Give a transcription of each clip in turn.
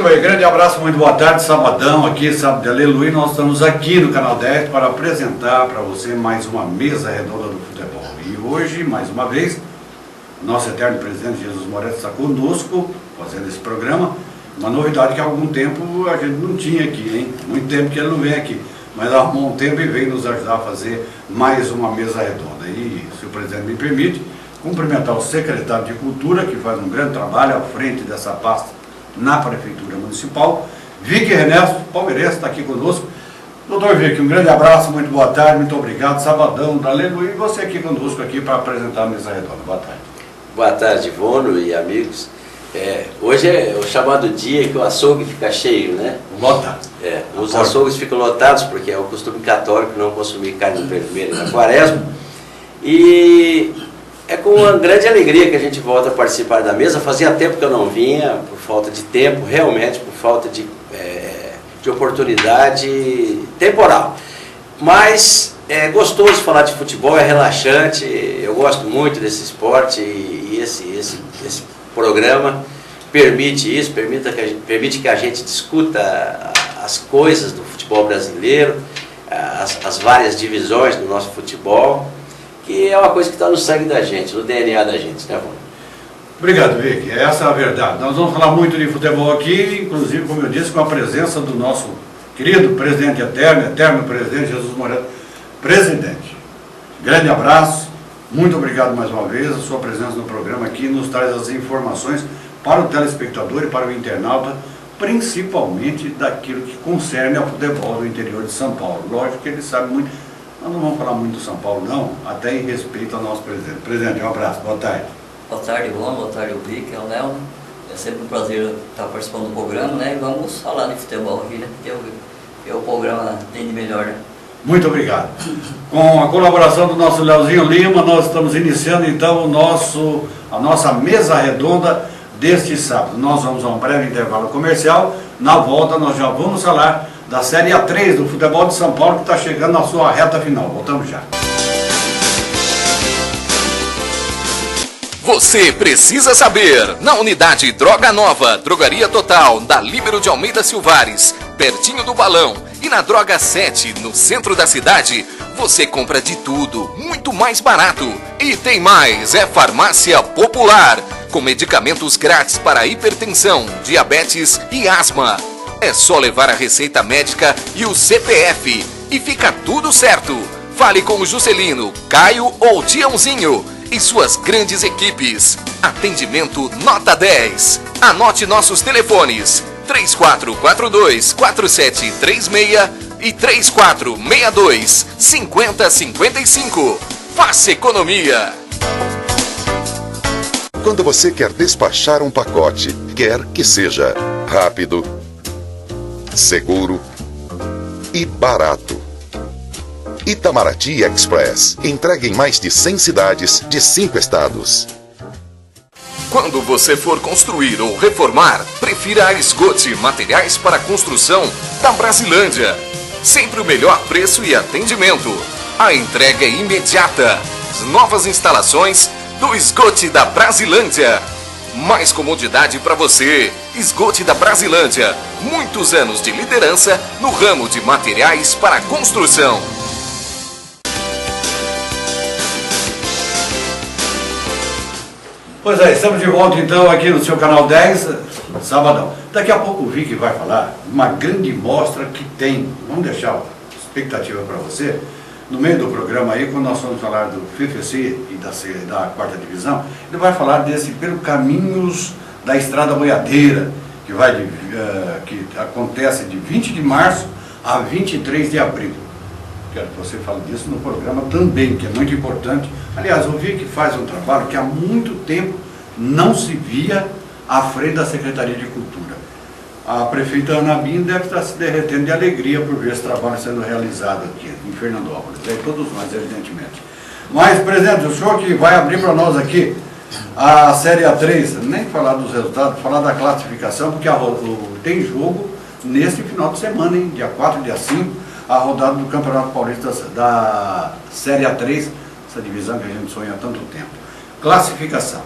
Muito bem, grande abraço, muito boa tarde, sabadão aqui, sábado de aleluia. Nós estamos aqui no Canal 10 para apresentar para você mais uma mesa redonda do futebol. E hoje, mais uma vez, nosso eterno presidente Jesus Moretti está conosco, fazendo esse programa. Uma novidade que há algum tempo a gente não tinha aqui, hein? Muito tempo que ele não vem aqui. Mas arrumou um tempo e veio nos ajudar a fazer mais uma mesa redonda. E, se o presidente me permite, cumprimentar o secretário de Cultura, que faz um grande trabalho à frente dessa pasta na Prefeitura Municipal. Vicky Renesto, palmeirense, está aqui conosco. Doutor Vicky, um grande abraço, muito boa tarde, muito obrigado. Sabadão da Aleluia, e você aqui conosco aqui para apresentar a mesa redonda. Boa tarde. Boa tarde, Ivono e amigos. Hoje é o chamado dia que o açougue fica cheio, né? Lotado. Os açougues ficam lotados porque é o costume católico não consumir carne vermelha na quaresma. E é com uma grande alegria que a gente volta a participar da mesa. Fazia tempo que eu não vinha, por falta de tempo, realmente, por falta de oportunidade temporal. Mas é gostoso falar de futebol, é relaxante, eu gosto muito desse esporte e esse programa permite isso, permite que a gente discuta as coisas do futebol brasileiro, as várias divisões do nosso futebol, que é uma coisa que está no sangue da gente, no DNA da gente, né, Bruno? Obrigado, Vicky. Essa é a verdade. Nós vamos falar muito de futebol aqui, inclusive, como eu disse, com a presença do nosso querido presidente eterno presidente Jesus Moretti. Presidente, grande abraço, muito obrigado mais uma vez. A sua presença no programa aqui nos traz as informações para o telespectador e para o internauta, principalmente daquilo que concerne ao futebol do interior de São Paulo. Lógico que ele sabe muito. Nós não vamos falar muito do São Paulo, não, até em respeito ao nosso presidente. Presidente, um abraço, boa tarde. Boa tarde, Ivan, boa tarde, Vicky, é o Léo. É sempre um prazer estar participando do programa, né? E vamos falar de futebol aqui, né? Que é o programa tem de melhor, né? Muito obrigado. Com a colaboração do nosso Leozinho Lima, nós estamos iniciando então a nossa mesa redonda deste sábado. Nós vamos a um breve intervalo comercial. Na volta nós já vamos falar da Série A3 do futebol de São Paulo, que está chegando na sua reta final. Voltamos já. Você precisa saber, na unidade Droga Nova, Drogaria Total, da Líbero de Almeida Silvares, pertinho do Balão, e na Droga 7, no centro da cidade, você compra de tudo, muito mais barato. E tem mais, é Farmácia Popular, com medicamentos grátis para hipertensão, diabetes e asma. É só levar a receita médica e o CPF, e fica tudo certo. Fale com o Juscelino, Caio ou Tiãozinho e suas grandes equipes. Atendimento nota 10. Anote nossos telefones: 3442-4736 e 3462-5055. Faça economia. Quando você quer despachar um pacote, quer que seja rápido, seguro e barato. Itamaraty Express. Entrega em mais de 100 cidades de 5 estados. Quando você for construir ou reformar, prefira a Esgote Materiais para Construção da Brasilândia. Sempre o melhor preço e atendimento. A entrega é imediata. As novas instalações do Esgote da Brasilândia. Mais comodidade para você. Esgote da Brasilândia. Muitos anos de liderança no ramo de materiais para construção. Pois é, estamos de volta então aqui no seu canal 10, sabadão. Daqui a pouco o Vicky vai falar uma grande mostra que tem, vamos deixar a expectativa para você, no meio do programa aí, quando nós vamos falar do FFC e da quarta divisão, ele vai falar pelo Caminhos da Estrada Boiadeira, que acontece de 20 de março a 23 de abril. Quero que você fale disso no programa também, que é muito importante. Aliás, eu vi que faz um trabalho que há muito tempo não se via à frente da Secretaria de Cultura. A prefeita Ana Bim deve estar se derretendo de alegria por ver esse trabalho sendo realizado aqui em Fernandópolis. E todos nós, evidentemente. Mas, presidente, o senhor que vai abrir para nós aqui a Série A3, nem falar dos resultados, falar da classificação, porque tem jogo neste final de semana, hein? Dia 4 e dia 5. A rodada do Campeonato Paulista da Série A3, essa divisão que a gente sonha há tanto tempo. Classificação.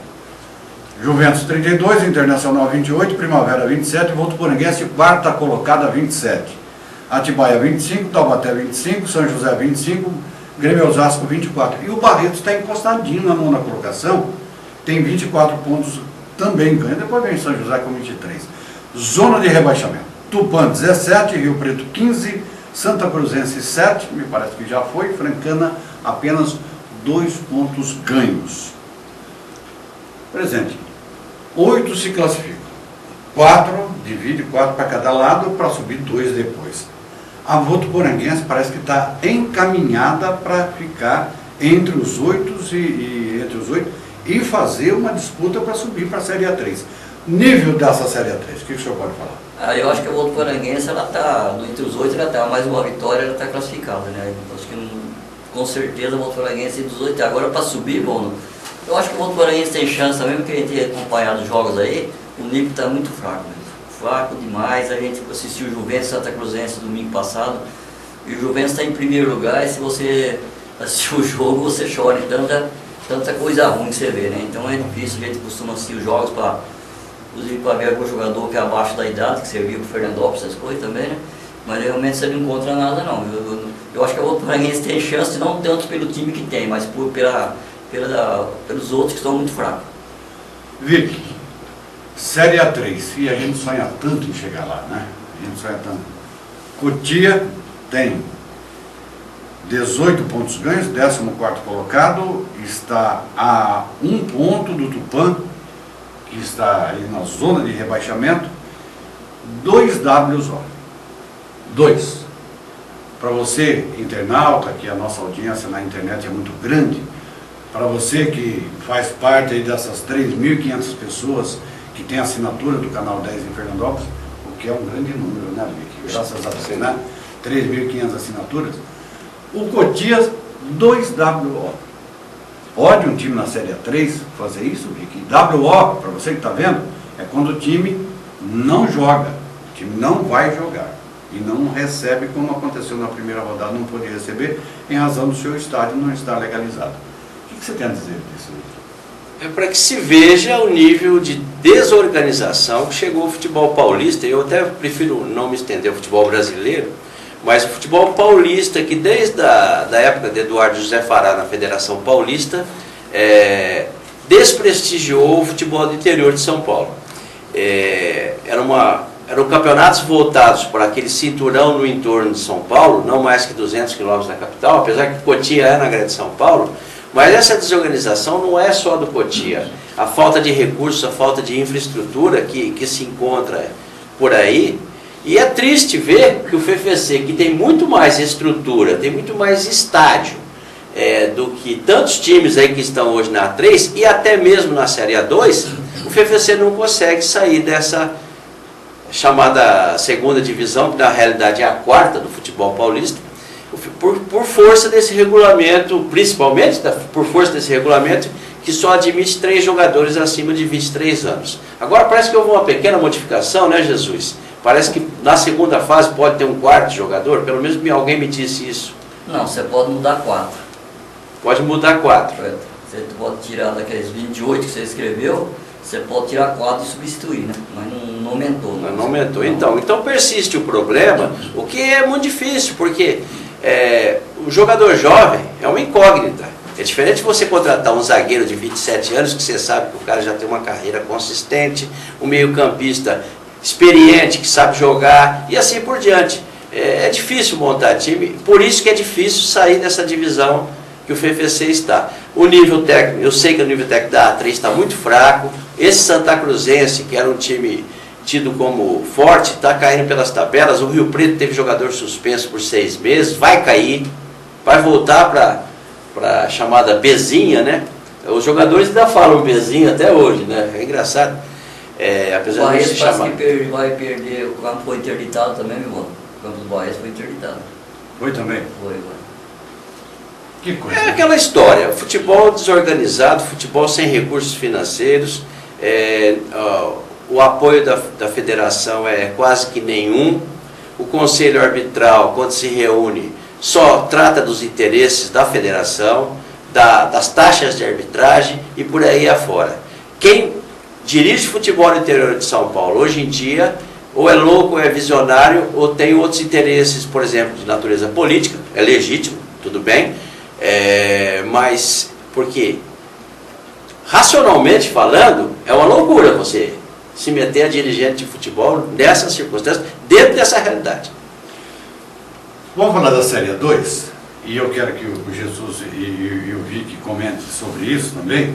Juventus 32, Internacional 28, Primavera 27, Votuporanguense quarta colocada 27. Atibaia 25, Taubaté 25, São José 25, Grêmio Osasco 24. E o Barretos está encostadinho na nona colocação, tem 24 pontos também ganha. Depois vem São José com 23. Zona de rebaixamento. Tupã 17, Rio Preto 15, Santa Cruzense 7, me parece que já foi, Francana apenas 2 pontos ganhos. Presente. 8 se classificam. 4, divide 4 para cada lado para subir 2 depois. A Votuporanguense parece que está encaminhada para ficar entre os 8 e fazer uma disputa para subir para a Série A3. Nível dessa Série A3, o que o senhor pode falar? Eu acho que a Votuporanguense, ela está, entre os 8, ela está, mais uma vitória, ela está classificada, né? Acho que com certeza a Votuporanguense dos 8. Agora para subir, bom, eu acho que o Votuporanguense tem chance também, porque a gente tem acompanhado os jogos aí, o nível está muito fraco, né? Fraco demais. A gente assistiu o Juventus Santa Cruzense domingo passado, e o Juventus está em primeiro lugar, e se você assistir o jogo, você chora de tanta coisa ruim que você vê, né? Então é difícil, a gente costuma assistir os jogos para ver algum jogador que é abaixo da idade, que serviu para o Fernandópolis, essas coisas também, né? Mas realmente você não encontra nada, não. Eu acho que a Votuporanguense tem chance, não tanto pelo time que tem, mas pelos outros que estão muito fracos. Vic, Série A3, e a gente sonha tanto em chegar lá, né? A gente sonha tanto. Cotia tem 18 pontos ganhos, 14º colocado, está a 1 ponto do Tupã, que está aí na zona de rebaixamento. 2 WO. 2. Para você, internauta, que a nossa audiência na internet é muito grande, para você que faz parte aí dessas 3.500 pessoas que tem assinatura do Canal 10 em Fernandópolis, o que é um grande número, né, Vicky? Graças a você, né? 3.500 assinaturas. O Cotia, 2 WO. Pode um time na Série A3 fazer isso, Vicky? WO, para você que está vendo, é quando o time não joga, o time não vai jogar e não recebe, como aconteceu na primeira rodada, não podia receber em razão do seu estádio não estar legalizado. O que você tem a dizer disso, Vicky? É para que se veja o nível de desorganização que chegou o futebol paulista. Eu até prefiro não me estender ao futebol brasileiro, mas o futebol paulista, que desde a época de Eduardo José Fará na Federação Paulista, desprestigiou o futebol do interior de São Paulo. Eram campeonatos voltados para aquele cinturão no entorno de São Paulo, não mais que 200 quilômetros da capital, apesar que Cotia é na grande São Paulo. Mas essa desorganização não é só do Cotia. A falta de recursos, a falta de infraestrutura que se encontra por aí. E é triste ver que o FFC, que tem muito mais estrutura, tem muito mais estádio do que tantos times aí que estão hoje na A3 e até mesmo na Série A2, o FFC não consegue sair dessa chamada segunda divisão, que na realidade é a quarta do futebol paulista, por força desse regulamento, principalmente por força desse regulamento, que só admite 3 jogadores acima de 23 anos. Agora parece que houve uma pequena modificação, né, Jesus? Parece que na segunda fase pode ter um 4º jogador, pelo menos alguém me disse isso. Não, você pode mudar 4. Pode mudar 4. Você pode tirar daqueles 28 que você escreveu, você pode tirar 4 e substituir, né? Mas não aumentou. Não aumentou. Então persiste o problema, o que é muito difícil, porque o jogador jovem é uma incógnita. É diferente você contratar um zagueiro de 27 anos, que você sabe que o cara já tem uma carreira consistente, um meio-campista experiente, que sabe jogar, e assim por diante. É difícil montar time, por isso que é difícil sair dessa divisão que o FFC está. O nível técnico, eu sei que o nível técnico da A3 está muito fraco. Esse Santa Cruzense, que era um time tido como forte, está caindo pelas tabelas. O Rio Preto teve jogador suspenso por 6 meses, vai cair, vai voltar para a chamada Bezinha, né? Os jogadores ainda falam Bezinha até hoje, né? É engraçado. Apesar de se chamar. Que vai perder, o campo foi interditado também, meu irmão. O campo do Baez foi interditado. Foi também? Foi. Que coisa. É aquela história, futebol desorganizado, futebol sem recursos financeiros, o apoio da federação é quase que nenhum, o conselho arbitral, quando se reúne, só trata dos interesses da federação, das taxas de arbitragem e por aí afora. Quem dirige futebol no interior de São Paulo, hoje em dia, ou é louco, ou é visionário, ou tem outros interesses, por exemplo, de natureza política, é legítimo, tudo bem, mas por quê? Racionalmente falando, é uma loucura você se meter a dirigente de futebol nessas circunstâncias, dentro dessa realidade. Vamos falar da Série 2, e eu quero que o Jesus e o Vic comentem sobre isso também,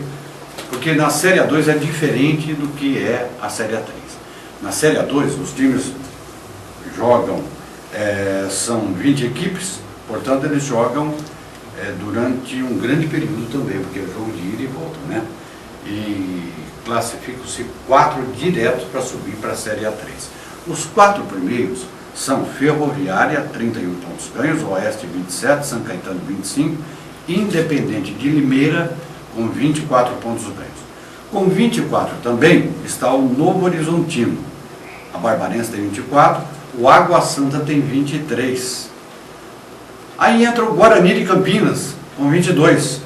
porque na Série 2 é diferente do que é a Série 3. Na Série 2, os times jogam, são 20 equipes, portanto eles jogam durante um grande período também, porque é jogo de ida e volta, né? E classificam-se 4 diretos para subir para a Série A3. Os 4 primeiros são Ferroviária, 31 pontos ganhos, Oeste 27, São Caetano 25, Independente de Limeira com 24 pontos ganhos. Com 24 também está o Novo Horizontino, a Barbarense tem 24, o Água Santa tem 23. Aí entra o Guarani de Campinas com 22.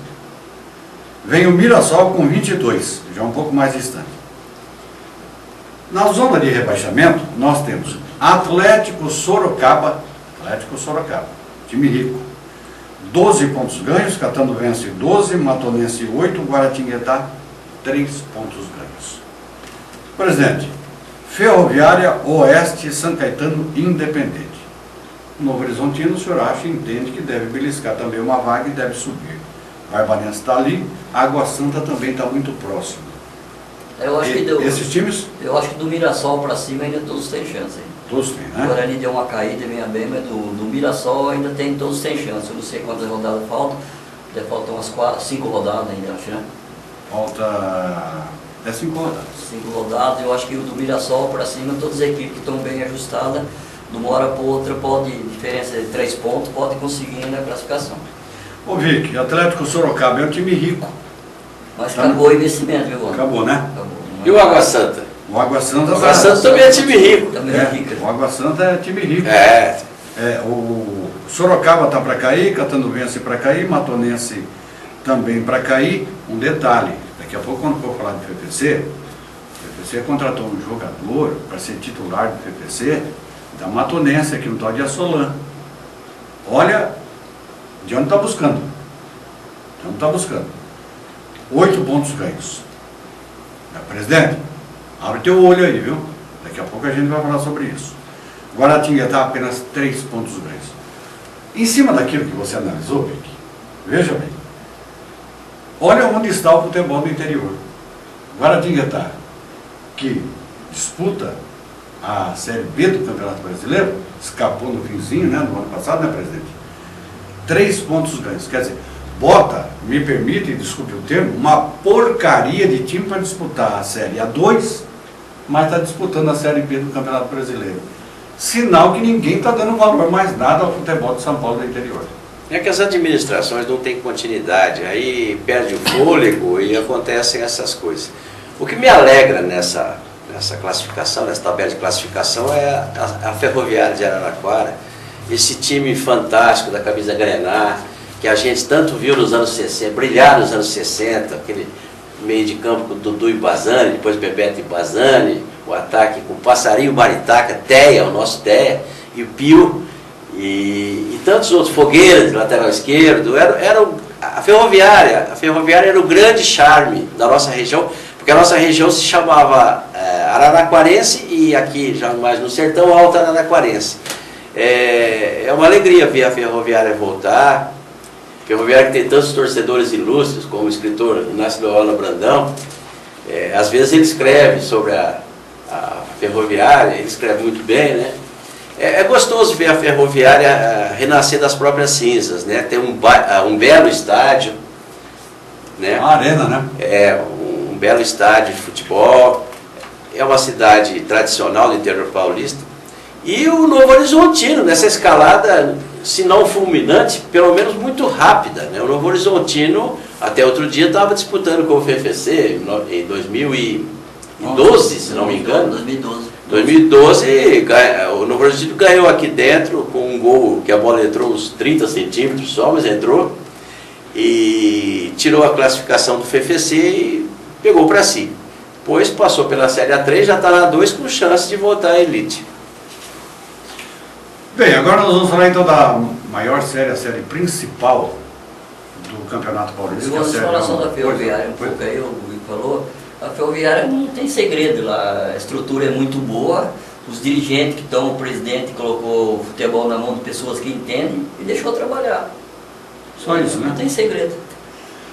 Vem o Mirassol com 22, já um pouco mais distante. Na zona de rebaixamento, nós temos Atlético Sorocaba, time rico, 12 pontos ganhos, Catanduvense 12, Matonense 8, Guaratinguetá 3 pontos ganhos. Presidente, Ferroviária, Oeste, São Caetano, Independente. Novo Horizontino, o senhor acha e entende que deve beliscar também uma vaga e deve subir. Barbarense está ali, Água Santa também está muito próximo. Eu acho que esses times? Eu acho que do Mirassol para cima ainda todos têm chance. Todos têm, né? O Guarani deu uma caída, vinha bem, mas do Mirassol ainda todos têm chance. Eu não sei quantas rodadas faltam, deve faltar umas 5 rodadas ainda, acho, né? Falta 5 rodadas. 5 rodadas, eu acho que o do Mirassol para cima, todas as equipes que estão bem ajustadas, de uma hora para outra, diferença de 3 pontos, pode conseguir ainda a classificação. Ô Vic, Atlético Sorocaba é um time rico. Mas tá, acabou o investimento, viu, Vânia? Acabou, né? Acabou. E o Água Santa? O Água Santa, o Água Santa também é time rico. Também é rico. O Água Santa é time rico. O Sorocaba está para cair, Catanduvense para cair, Matonense também para cair. Um detalhe, daqui a pouco quando for falar do FPC, o FPC contratou um jogador para ser titular do FPC da Matonense aqui no tal de Assolan. Olha, de onde está buscando? De onde está buscando? 8 pontos ganhos. Presidente, abre teu olho aí, viu? Daqui a pouco a gente vai falar sobre isso. Guaratinguetá apenas 3 pontos ganhos. Em cima daquilo que você analisou, Vic, veja bem. Olha onde está o futebol do interior. Guaratinguetá, que disputa a Série B do Campeonato Brasileiro, escapou no finzinho, né, no ano passado, né, presidente? 3 pontos ganhos. Quer dizer, bota, me permite, desculpe o termo, uma porcaria de time para disputar a Série A2, mas está disputando a Série B do Campeonato Brasileiro. Sinal que ninguém está dando valor mais nada ao futebol de São Paulo do interior. É que as administrações não têm continuidade, aí perde o fôlego e acontecem essas coisas. O que me alegra nessa classificação, nessa tabela de classificação, é a Ferroviária de Araraquara, esse time fantástico da camisa grená, que a gente tanto viu nos anos 60, brilhar nos anos 60, aquele meio de campo com Dudu e Bazani, depois Bebeto e Bazani, o ataque com Passarinho, Maritaca, Teia, o nosso Teia, e o Pio, e tantos outros, Fogueira, de lateral esquerdo. A Ferroviária era o grande charme da nossa região, porque a nossa região se chamava Araraquarense e aqui, já mais no sertão, Alta Araraquarense. É uma alegria ver a Ferroviária voltar. Ferroviária que tem tantos torcedores ilustres, como o escritor Inácio Loyola Brandão. Às vezes ele escreve sobre a Ferroviária, ele escreve muito bem, né? É gostoso ver a Ferroviária renascer das próprias cinzas, né? Tem um belo estádio, né? Uma arena, né? Um belo estádio de futebol. É uma cidade tradicional do interior paulista. E o Novo Horizontino, nessa escalada, se não fulminante, pelo menos muito rápida, né? O Novo Horizontino, até outro dia, estava disputando com o FFC em 2012, se não me engano. 2012, o Novo Horizontino ganhou aqui dentro com um gol que a bola entrou uns 30 centímetros só, mas entrou. E tirou a classificação do FFC e pegou para si. Depois passou pela Série A3, já está na 2 com chance de voltar à elite. Bem, agora nós vamos falar então da maior série, a série principal do Campeonato Paulista. Eu gosto de relação da Ferroviária, um pouco aí, o Rui falou. A Ferroviária não tem segredo lá, a estrutura é muito boa, os dirigentes que estão, o presidente colocou o futebol na mão de pessoas que entendem e deixou trabalhar. Só isso, né? Não tem segredo.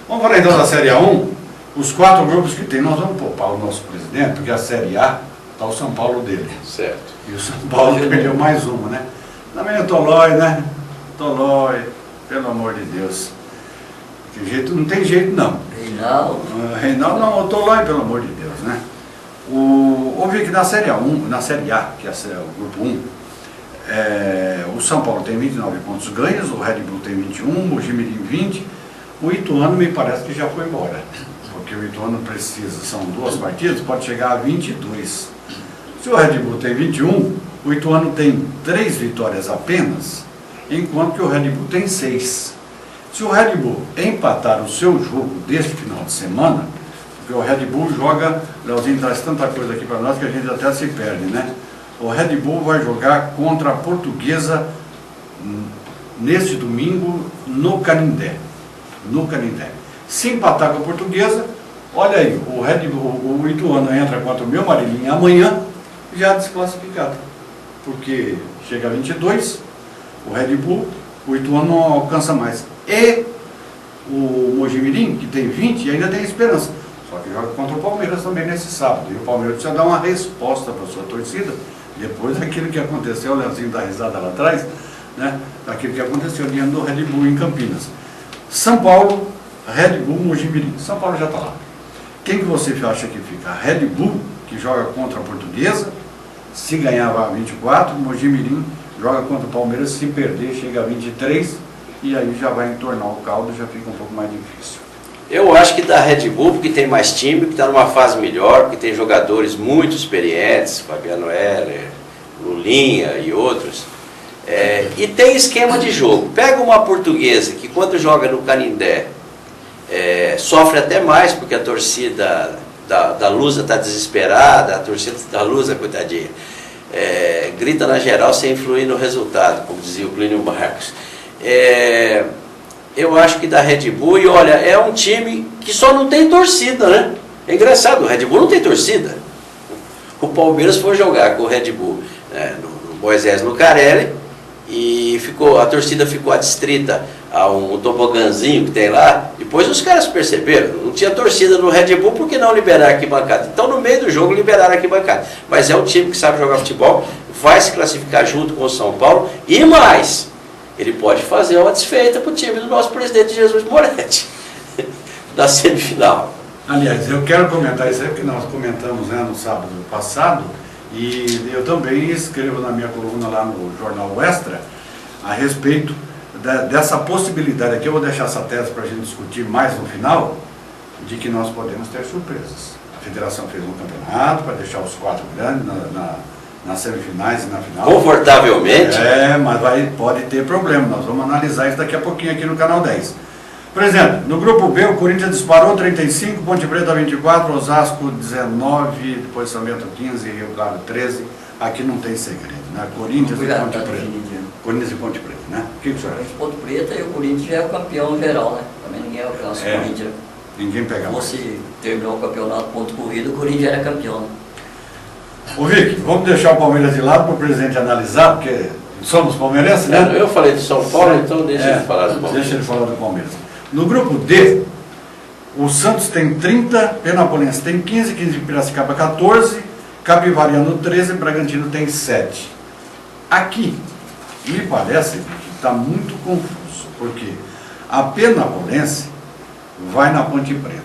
Vamos falar então da Série A1, os 4 grupos que tem. Nós vamos poupar o nosso presidente, porque a Série A está o São Paulo dele. Certo. E o São Paulo perdeu mais uma, né? Também o Tolói, né? Tolói, pelo amor de Deus. Não tem jeito não. Reinaldo. Reinaldo não, o Tolói, pelo amor de Deus, né? Houve aqui na Série A1, na Série A, que é o grupo 1, o São Paulo tem 29 pontos ganhos, o Red Bull tem 21, o Mojimirim 20, o Ituano me parece que já foi embora, porque o Ituano precisa, são 2 partidas, pode chegar a 22. Se o Red Bull tem 21, o Ituano tem 3 vitórias apenas, enquanto que o Red Bull tem 6. Se o Red Bull empatar o seu jogo deste final de semana, porque o Red Bull joga, Leozinho traz tanta coisa aqui para nós que a gente até se perde, né? O Red Bull vai jogar contra a Portuguesa neste domingo no Canindé. No Canindé. Se empatar com a Portuguesa, olha aí, o Ituano entra contra o meu Marilinho amanhã, já desclassificado. Porque chega a 22, o Red Bull, o Ituano não alcança mais. E o Mojimirim, que tem 20, ainda tem esperança. Só que joga contra o Palmeiras também nesse sábado. E o Palmeiras precisa dar uma resposta para a sua torcida, depois daquilo que aconteceu, o Leozinho dá risada lá atrás, né? Daquilo que aconteceu diante do Red Bull em Campinas. São Paulo, Red Bull, Mojimirim. São Paulo já está lá. Quem que você acha que fica? A Red Bull, que joga contra a Portuguesa, se ganhar vai a 24, o Mojimirim joga contra o Palmeiras, se perder chega a 23, e aí já vai entornar o caldo, já fica um pouco mais difícil. Eu acho que da Red Bull, porque tem mais time, que está numa fase melhor, porque tem jogadores muito experientes, Fabiano Heller, Lulinha e outros, e tem esquema de jogo. Pega uma Portuguesa que quando joga no Canindé sofre até mais, porque a torcida da Lusa está desesperada, a torcida da Lusa, coitadinha, grita na geral sem influir no resultado, como dizia o Plínio Marcos. Eu acho que da Red Bull, e olha, é um time que só não tem torcida, né? É engraçado, o Red Bull não tem torcida. O Palmeiras foi jogar com o Red Bull no Moisés Lucarelli, e a torcida ficou adstrita a um tobogãzinho que tem lá. Depois os caras perceberam, não tinha torcida no Red Bull, por que não liberar a arquibancada? Então no meio do jogo liberaram a arquibancada. Mas é um time que sabe jogar futebol, vai se classificar junto com o São Paulo, e mais, ele pode fazer uma desfeita para o time do nosso presidente Jesus Moretti, da semifinal. Aliás, eu quero comentar isso aí, porque nós comentamos no sábado passado, e eu também escrevo na minha coluna lá no Jornal Extra, a respeito dessa possibilidade aqui. Eu vou deixar essa tese para a gente discutir mais no final, de que nós podemos ter surpresas. A federação fez um campeonato para deixar os 4 grandes nas semifinais e na final. Confortavelmente. Mas pode ter problema. Nós vamos analisar isso daqui a pouquinho aqui no Canal 10. Por exemplo, no grupo B, o Corinthians disparou 35, Ponte Preta 24, Osasco 19, depois São Bento 15, Rio Claro 13. Aqui não tem segredo, né? Corinthians e Ponte Preta. Corinthians e Ponte Preta, né? O que o senhor acha? Ponte Preta e o Corinthians já é o campeão geral, né? Também ninguém alcança o Corinthians. Ninguém pega mais. Se terminou o campeonato ponto corrido, o Corinthians era campeão, né? Ô Vic, vamos deixar o Palmeiras de lado para o presidente analisar, porque somos palmeirenses, né? Eu falei de São Paulo, então deixa ele falar do Palmeiras. Deixa ele falar do Palmeiras. No grupo D, o Santos tem 30, Penapolense tem 15, 15 de Piracicaba 14, Capivariano 13, Bragantino tem 7. Aqui, me parece que está muito confuso, porque a Penapolense vai na Ponte Preta,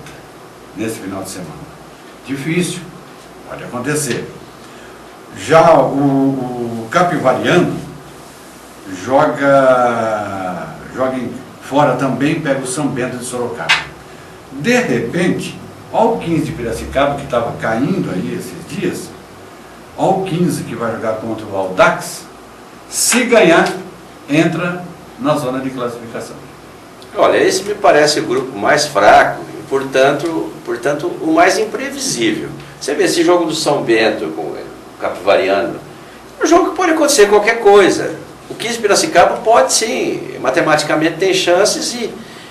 nesse final de semana. Difícil, pode acontecer. Já o Capivariano joga fora também, pega o São Bento de Sorocaba. De repente, olha o 15 de Piracicaba, que estava caindo aí esses dias, olha o 15 que vai jogar contra o Audax, se ganhar, entra na zona de classificação. Olha, esse me parece o grupo mais fraco e, portanto o mais imprevisível. Você vê esse jogo do São Bento com o Capivariano, é um jogo que pode acontecer qualquer coisa. O 15 Piracicaba pode sim, matematicamente tem chances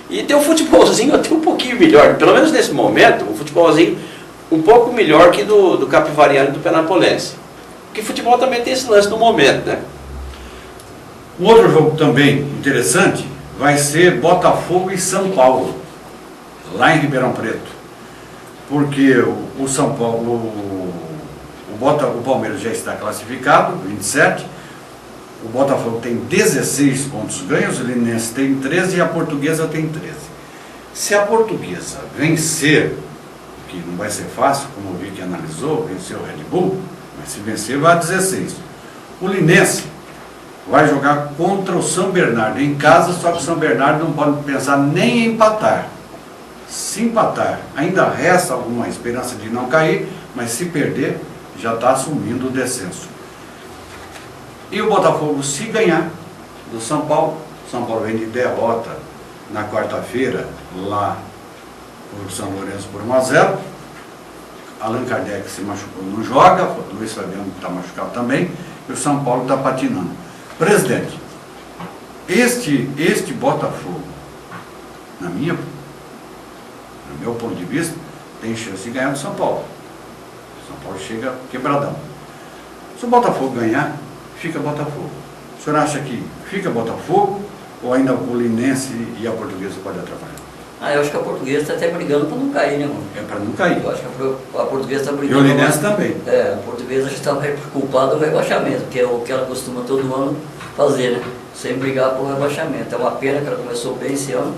e tem um futebolzinho até um pouquinho melhor, pelo menos nesse momento, um futebolzinho um pouco melhor que do Capivariano e do Penapolense. Porque futebol também tem esse lance no momento, né? Um outro jogo também interessante vai ser Botafogo e São Paulo, lá em Ribeirão Preto. Porque o São Paulo, o Palmeiras já está classificado, 27. O Botafogo tem 16 pontos ganhos, o Linense tem 13 e a Portuguesa tem 13. Se a Portuguesa vencer, que não vai ser fácil, como o Vicky analisou, vencer o Red Bull, mas se vencer vai a 16. O Linense vai jogar contra o São Bernardo em casa, só que o São Bernardo não pode pensar nem em empatar. Se empatar, ainda resta alguma esperança de não cair, mas se perder, já está assumindo o descenso. E o Botafogo, se ganhar do São Paulo vem de derrota na quarta-feira, lá por São Lourenço por 1-0. Allan Kardec se machucou, não joga, o Luiz Fabiano está machucado também, e o São Paulo está patinando. Presidente, este Botafogo, no meu ponto de vista, tem chance de ganhar do São Paulo. O São Paulo chega quebradão. Se o Botafogo ganhar, fica Botafogo. O senhor acha que fica Botafogo ou ainda o Linense e a Portuguesa podem atrapalhar? Eu acho que a Portuguesa está até brigando para não cair, né, mano? É para não cair. Eu acho que a Portuguesa está E brigando. o Linense também. A Portuguesa está mais preocupada com o rebaixamento, que é o que ela costuma todo ano fazer, né? Sem brigar por rebaixamento. É uma pena que ela começou bem esse ano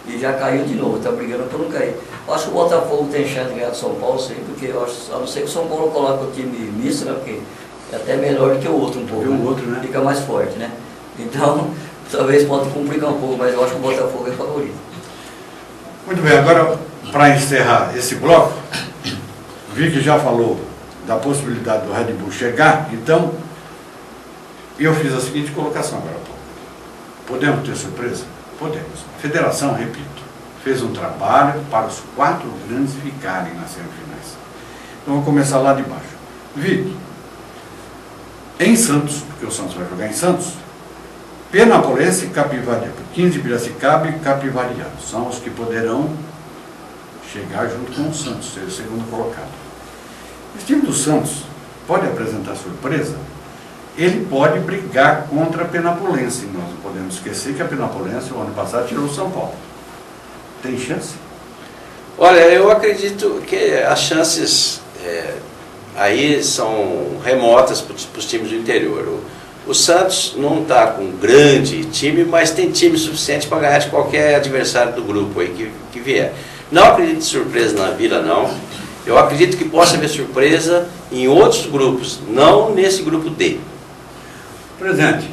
e já caiu de novo, está brigando para não cair. Eu acho que o Botafogo tem chance de ganhar do São Paulo, sim, porque eu acho, a não ser que o São Paulo coloque o time misto, né? Porque é até melhor do que o outro um pouco. E o outro, né? Fica mais forte, né? Então, talvez pode complicar um pouco, mas eu acho que o Botafogo é favorito. Muito bem, agora para encerrar esse bloco, o Vicky já falou da possibilidade do Red Bull chegar, então eu fiz a seguinte colocação agora há pouco. Podemos ter surpresa? Podemos. A federação, repito, fez um trabalho para os 4 grandes ficarem nas semifinais. Então vamos começar lá de baixo. Vicky, em Santos, porque o Santos vai jogar em Santos, Penapolense, 15 Piracicaba e Capivariano são os que poderão chegar junto com o Santos, ser o segundo colocado. O time do Santos pode apresentar surpresa, ele pode brigar contra a Penapolense. Nós não podemos esquecer que a Penapolense, o ano passado, tirou o São Paulo. Tem chance? Olha, eu acredito que as chances aí são remotas para os times do interior. O Santos não está com um grande time, mas tem time suficiente para ganhar de qualquer adversário do grupo aí que vier. Não acredito em surpresa na Vila, não. Eu acredito que possa haver surpresa em outros grupos, não nesse grupo D. Presidente,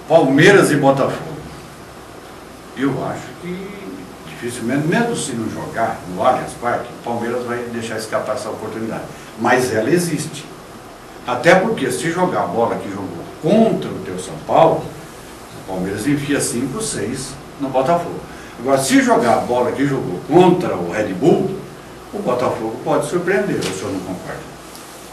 Palmeiras e Botafogo. Eu acho que dificilmente, mesmo se não jogar no Allianz Parque, o Palmeiras vai deixar escapar essa oportunidade. Mas ela existe. Até porque se jogar a bola que jogou contra o teu São Paulo, o Palmeiras enfia 5, 6 no Botafogo. Agora, se jogar a bola que jogou contra o Red Bull, o Botafogo pode surpreender, o senhor não concorda?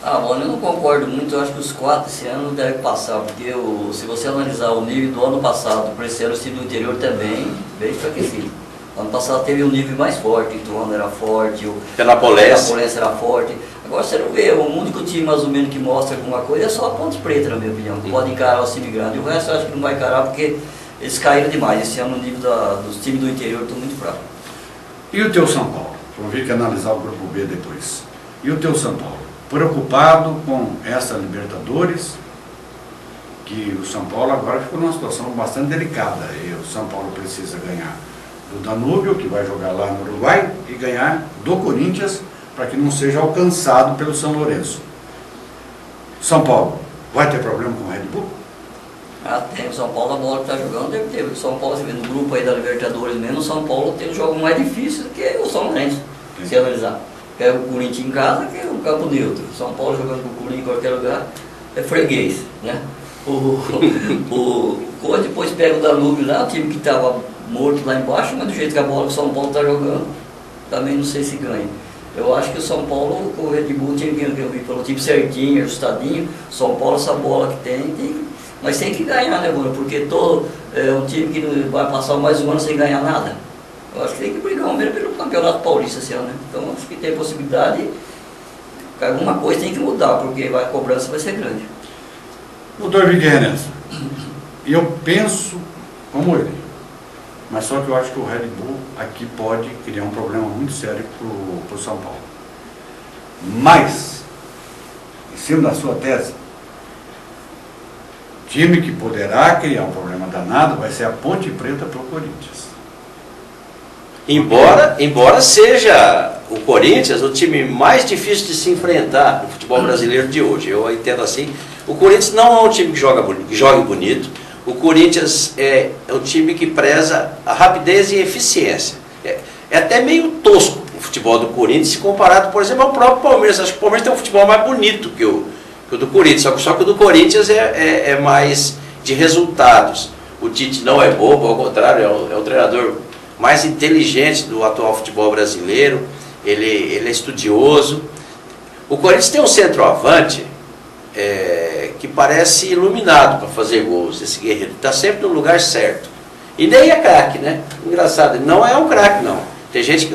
Mano, eu não concordo muito, eu acho que os 4 esse ano devem passar, porque se você analisar o nível do ano passado para esse ano, o time do interior também bem enfraquecido. Ano passado teve um nível mais forte, o Ituano era forte, o Penapolense era forte. Agora você não vê, o único time mais ou menos que mostra alguma coisa é só a Ponte Preta, na minha opinião, que pode encarar o time grande. O resto eu acho que não vai encarar porque eles caíram demais. Esse ano o nível dos times do interior estão muito fracos. E o teu São Paulo? Vamos ver que analisar o grupo B depois. E o teu São Paulo? Preocupado com essa Libertadores, que o São Paulo agora ficou numa situação bastante delicada. E o São Paulo precisa ganhar do Danúbio, que vai jogar lá no Uruguai, e ganhar do Corinthians, para que não seja alcançado pelo São Lourenço. São Paulo, vai ter problema com o Red Bull? Tem o São Paulo, a bola que está jogando deve ter. O São Paulo, você vê no grupo aí da Libertadores mesmo, o São Paulo tem um jogo mais difícil do que o São Lourenço, se analisar. Pega o Corinthians em casa, que é um campo neutro. O São Paulo jogando com o Corinthians em qualquer lugar, é freguês, né? Depois pega o Danúbio lá, o time que estava morto lá embaixo, mas do jeito que a bola que o São Paulo está jogando, também não sei se ganha. Eu acho que o São Paulo, o Red Bull tinha que vir pelo tipo certinho, ajustadinho. São Paulo, essa bola que tem, mas tem que ganhar, né, Bruno? Porque um time que não vai passar mais um ano sem ganhar nada. Eu acho que tem que brigar mesmo pelo Campeonato Paulista esse ano, né? Então acho que tem possibilidade, alguma coisa tem que mudar, porque a cobrança vai ser grande. Doutor Vigueiras, eu penso como ele, mas só que eu acho que o Red Bull aqui pode criar um problema muito sério para o São Paulo. Mas, em cima da sua tese, time que poderá criar um problema danado vai ser a Ponte Preta para o Corinthians. Embora seja o Corinthians o time mais difícil de se enfrentar no futebol brasileiro de hoje, eu entendo assim. O Corinthians não é um time que jogue bonito. O Corinthians é um time que preza a rapidez e eficiência. É até meio tosco o futebol do Corinthians se comparado, por exemplo, ao próprio Palmeiras. Acho que o Palmeiras tem um futebol mais bonito que o do Corinthians, só que o do Corinthians é mais de resultados. O Tite não é bobo, ao contrário, é o treinador mais inteligente do atual futebol brasileiro. Ele é estudioso. O Corinthians tem um centroavante que parece iluminado para fazer gols. Esse Guerreiro está sempre no lugar certo. E nem é craque, né? Engraçado, ele não é um craque, não. Tem gente que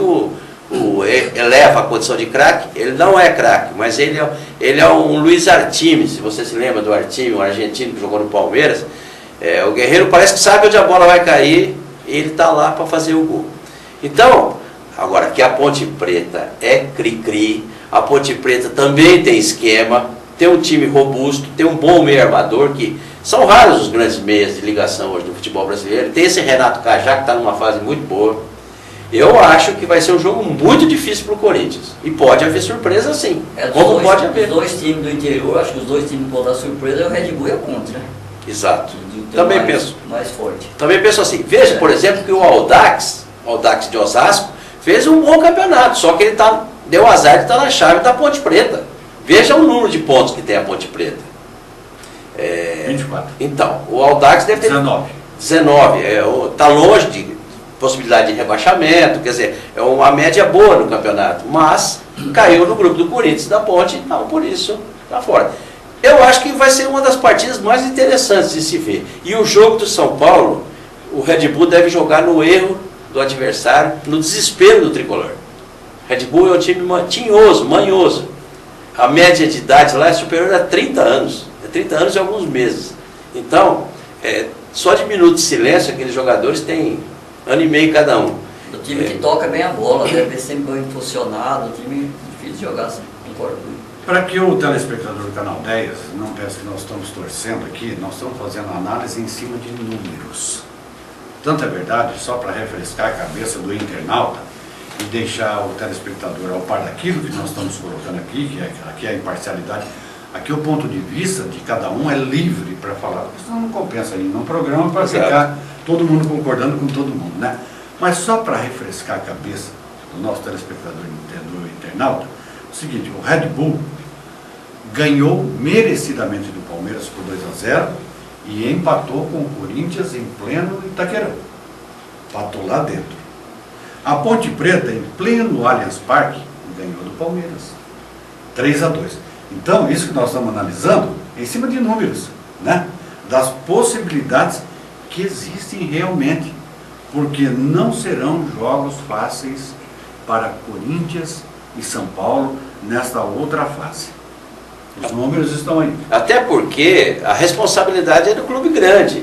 eleva a condição de craque, ele não é craque, mas ele é um Luiz Artime, se você se lembra do Artime, um argentino que jogou no Palmeiras. O Guerreiro parece que sabe onde a bola vai cair e ele está lá para fazer o gol. Então, agora que a Ponte Preta é cri-cri, a Ponte Preta também tem esquema, tem um time robusto, tem um bom meio armador, que são raros os grandes meias de ligação hoje no futebol brasileiro. Tem esse Renato Cajá que está numa fase muito boa. Eu acho que vai ser um jogo muito difícil para o Corinthians. E pode haver surpresa sim. Como pode haver. Os dois times do interior, acho que os dois times que podem dar surpresa é o Red Bull e a Ponte, né? Exato. Também penso. Mais forte. Também penso assim. Veja, por exemplo, que o Audax de Osasco, fez um bom campeonato. Só que ele deu azar de estar na chave da Ponte Preta. Veja o número de pontos que tem a Ponte Preta. 24. Então, o Audax deve ter... 19. Está longe de possibilidade de rebaixamento, quer dizer, é uma média boa no campeonato, mas caiu no grupo do Corinthians da Ponte, então por isso está fora. Eu acho que vai ser uma das partidas mais interessantes de se ver. E o jogo do São Paulo, o Red Bull deve jogar no erro do adversário, no desespero do tricolor. Red Bull é um time tinhoso, manhoso. A média de idade lá é superior a 30 anos. É 30 anos e alguns meses. Então, só de minuto de silêncio, aqueles jogadores têm ano e meio cada um. O time que toca bem a bola, deve ser sempre bem funcionado, o time difícil de jogar, assim, concordo. Para que o telespectador do Canal 10 não pense que nós estamos torcendo aqui, nós estamos fazendo análise em cima de números. Tanto é verdade, só para refrescar a cabeça do internauta e deixar o telespectador ao par daquilo que nós estamos colocando aqui, que é a imparcialidade. Aqui o ponto de vista de cada um é livre para falar, porque senão não compensa ir num programa para ficar todo mundo concordando com todo mundo, né? Mas só para refrescar a cabeça do nosso telespectador do internauta, é o seguinte, o Red Bull ganhou merecidamente do Palmeiras por 2-0 e empatou com o Corinthians em pleno Itaquerão. Empatou lá dentro. A Ponte Preta, em pleno Allianz Parque, ganhou do Palmeiras. 3-2. Então, isso que nós estamos analisando é em cima de números, né? Das possibilidades que existem realmente, porque não serão jogos fáceis para Corinthians e São Paulo nesta outra fase. Os números estão aí. Até porque a responsabilidade é do clube grande.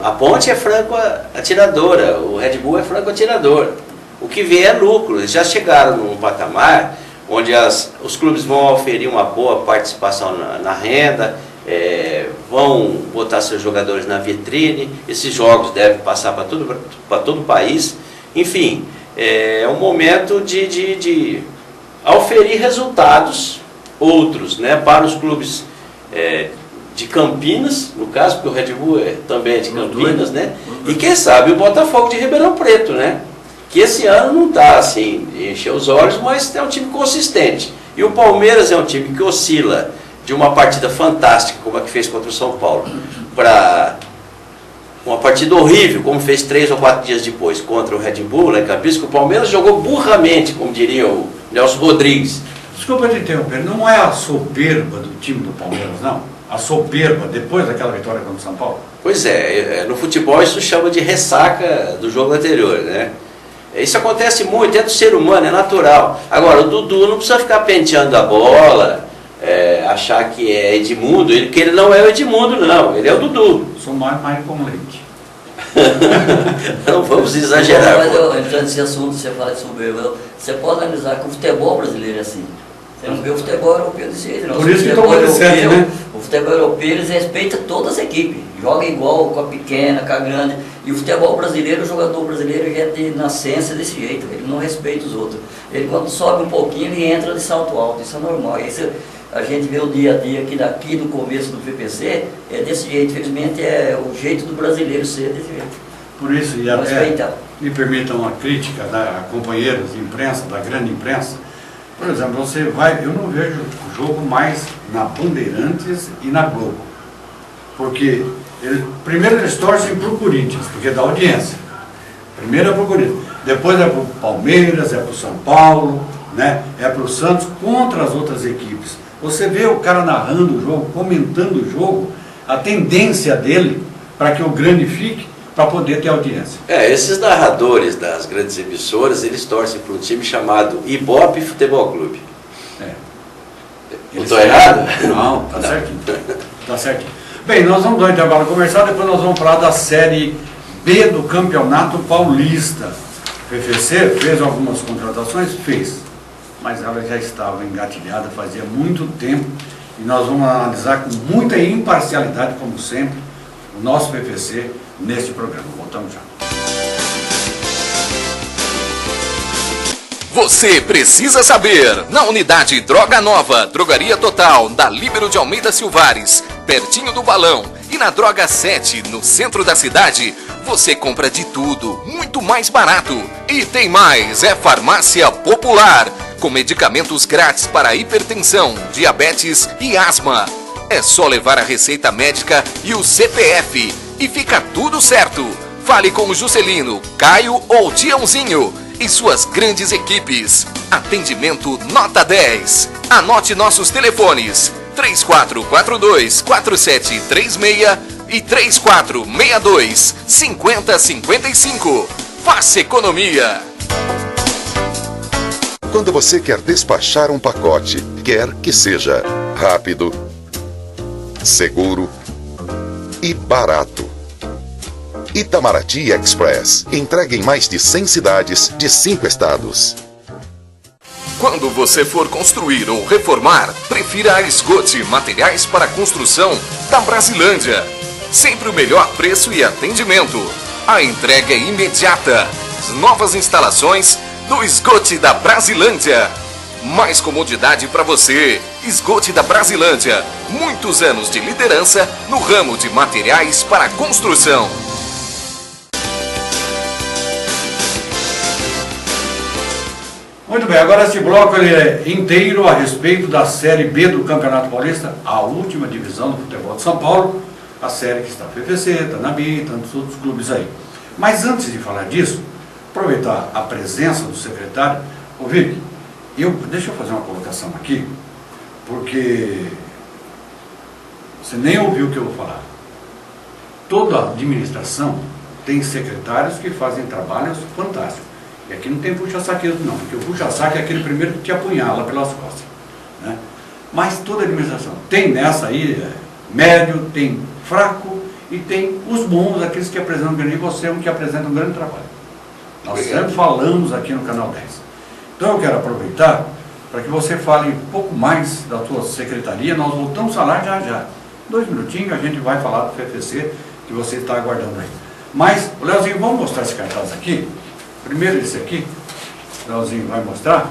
A Ponte é franco atiradora, o Red Bull é franco atirador. O que vem é lucro. Eles já chegaram num patamar onde os clubes vão oferir uma boa participação na renda, vão botar seus jogadores na vitrine, esses jogos devem passar para todo o país. Enfim, é um momento de oferir resultados outros, né, para os clubes de Campinas, no caso, porque o Red Bull também é de Campinas, né? E quem sabe o Botafogo de Ribeirão Preto, né? Que esse ano não está assim, de encher os olhos, mas é um time consistente. E o Palmeiras é um time que oscila de uma partida fantástica, como a que fez contra o São Paulo, para uma partida horrível, como fez 3 ou 4 dias depois contra o Red Bull, lá em Campinas, que o Palmeiras jogou burramente, como diria o Nelson Rodrigues. Desculpa te interromper, não é a soberba do time do Palmeiras, não? A soberba depois daquela vitória contra o São Paulo? Pois é, no futebol isso chama de ressaca do jogo anterior, né? Isso acontece muito, é do ser humano, é natural. Agora, o Dudu não precisa ficar penteando a bola, achar que é Edmundo, que ele não é o Edmundo, não, ele é o Dudu. Sou mais com leite. Não vamos exagerar. Mas entrando nesse assunto, você fala de soberba, você pode analisar que o futebol brasileiro é assim. Você não vê o futebol europeu desse jeito, não. Por isso que estão acontecendo, né? O futebol europeu, eles respeitam todas as equipes. Joga igual com a pequena, com a grande. E o futebol brasileiro, o jogador brasileiro já é de nascença desse jeito. Ele não respeita os outros. Ele quando sobe um pouquinho, ele entra de salto alto. Isso é normal. Isso, a gente vê o dia a dia daqui no começo do PPC, é desse jeito. Infelizmente é o jeito do brasileiro ser desse jeito. Por isso, e até me permitam uma crítica a companheiros de imprensa, da grande imprensa. Por exemplo, você vai, eu não vejo o jogo mais na Bandeirantes e na Globo. Porque, primeiro eles torcem para o Corinthians, porque dá audiência. Primeiro é para o Corinthians, depois é para o Palmeiras, é para o São Paulo, né? É para o Santos contra as outras equipes. Você vê o cara narrando o jogo, comentando o jogo, a tendência dele para que o grande fique, para poder ter audiência. Esses narradores das grandes emissoras, eles torcem para um time chamado Ibope Futebol Clube. Eu estou errado? Não, tá certinho. Tá certinho. Bem, nós vamos dar um intervalo comercial, depois nós vamos falar da Série B do Campeonato Paulista. O PFC fez algumas contratações? Fez. Mas ela já estava engatilhada fazia muito tempo e nós vamos analisar com muita imparcialidade, como sempre, o nosso PFC neste programa. Voltamos já. Você precisa saber. Na unidade Droga Nova, Drogaria Total, da Líbero de Almeida Silvares, pertinho do Balão, e na Droga 7, no centro da cidade, você compra de tudo, muito mais barato. E tem mais, é Farmácia Popular, com medicamentos grátis para hipertensão, diabetes e asma. É só levar a receita médica e o CPF e fica tudo certo. Fale com o Juscelino, Caio ou Tiãozinho e suas grandes equipes. Atendimento nota 10. Anote nossos telefones: 3442-4736 e 3462-5055. Faça economia. Quando você quer despachar um pacote, quer que seja rápido, seguro e barato. Itamaraty Express. Entrega em mais de 100 cidades de 5 estados. Quando você for construir ou reformar, prefira a Esgote Materiais para Construção da Brasilândia. Sempre o melhor preço e atendimento. A entrega é imediata. As novas instalações do Esgote da Brasilândia. Mais comodidade para você. Esgote da Brasilândia. Muitos anos de liderança no ramo de materiais para construção. Muito bem, agora esse bloco ele é inteiro a respeito da Série B do Campeonato Paulista, a última divisão do futebol de São Paulo, a série que está no PFC, está na BI, tantos outros clubes aí. Mas antes de falar disso, aproveitar a presença do secretário, ô Vic, deixa eu fazer uma colocação aqui, porque você nem ouviu o que eu vou falar. Toda administração tem secretários que fazem trabalhos fantásticos. E aqui não tem puxa-saquismo não, porque o puxa-saco é aquele primeiro que te apunhala pelas costas, né? Mas toda administração tem nessa aí, médio, tem fraco e tem os bons, aqueles que apresentam grande, e você é um que apresenta um grande trabalho. Nós sempre falamos aqui no Canal 10. Então eu quero aproveitar para que você fale um pouco mais da sua secretaria, nós voltamos a falar já. 2 minutinhos a gente vai falar do PFC que você está aguardando aí. Mas, Leozinho, vamos mostrar esse cartaz aqui? Primeiro esse aqui, o Leozinho vai mostrar.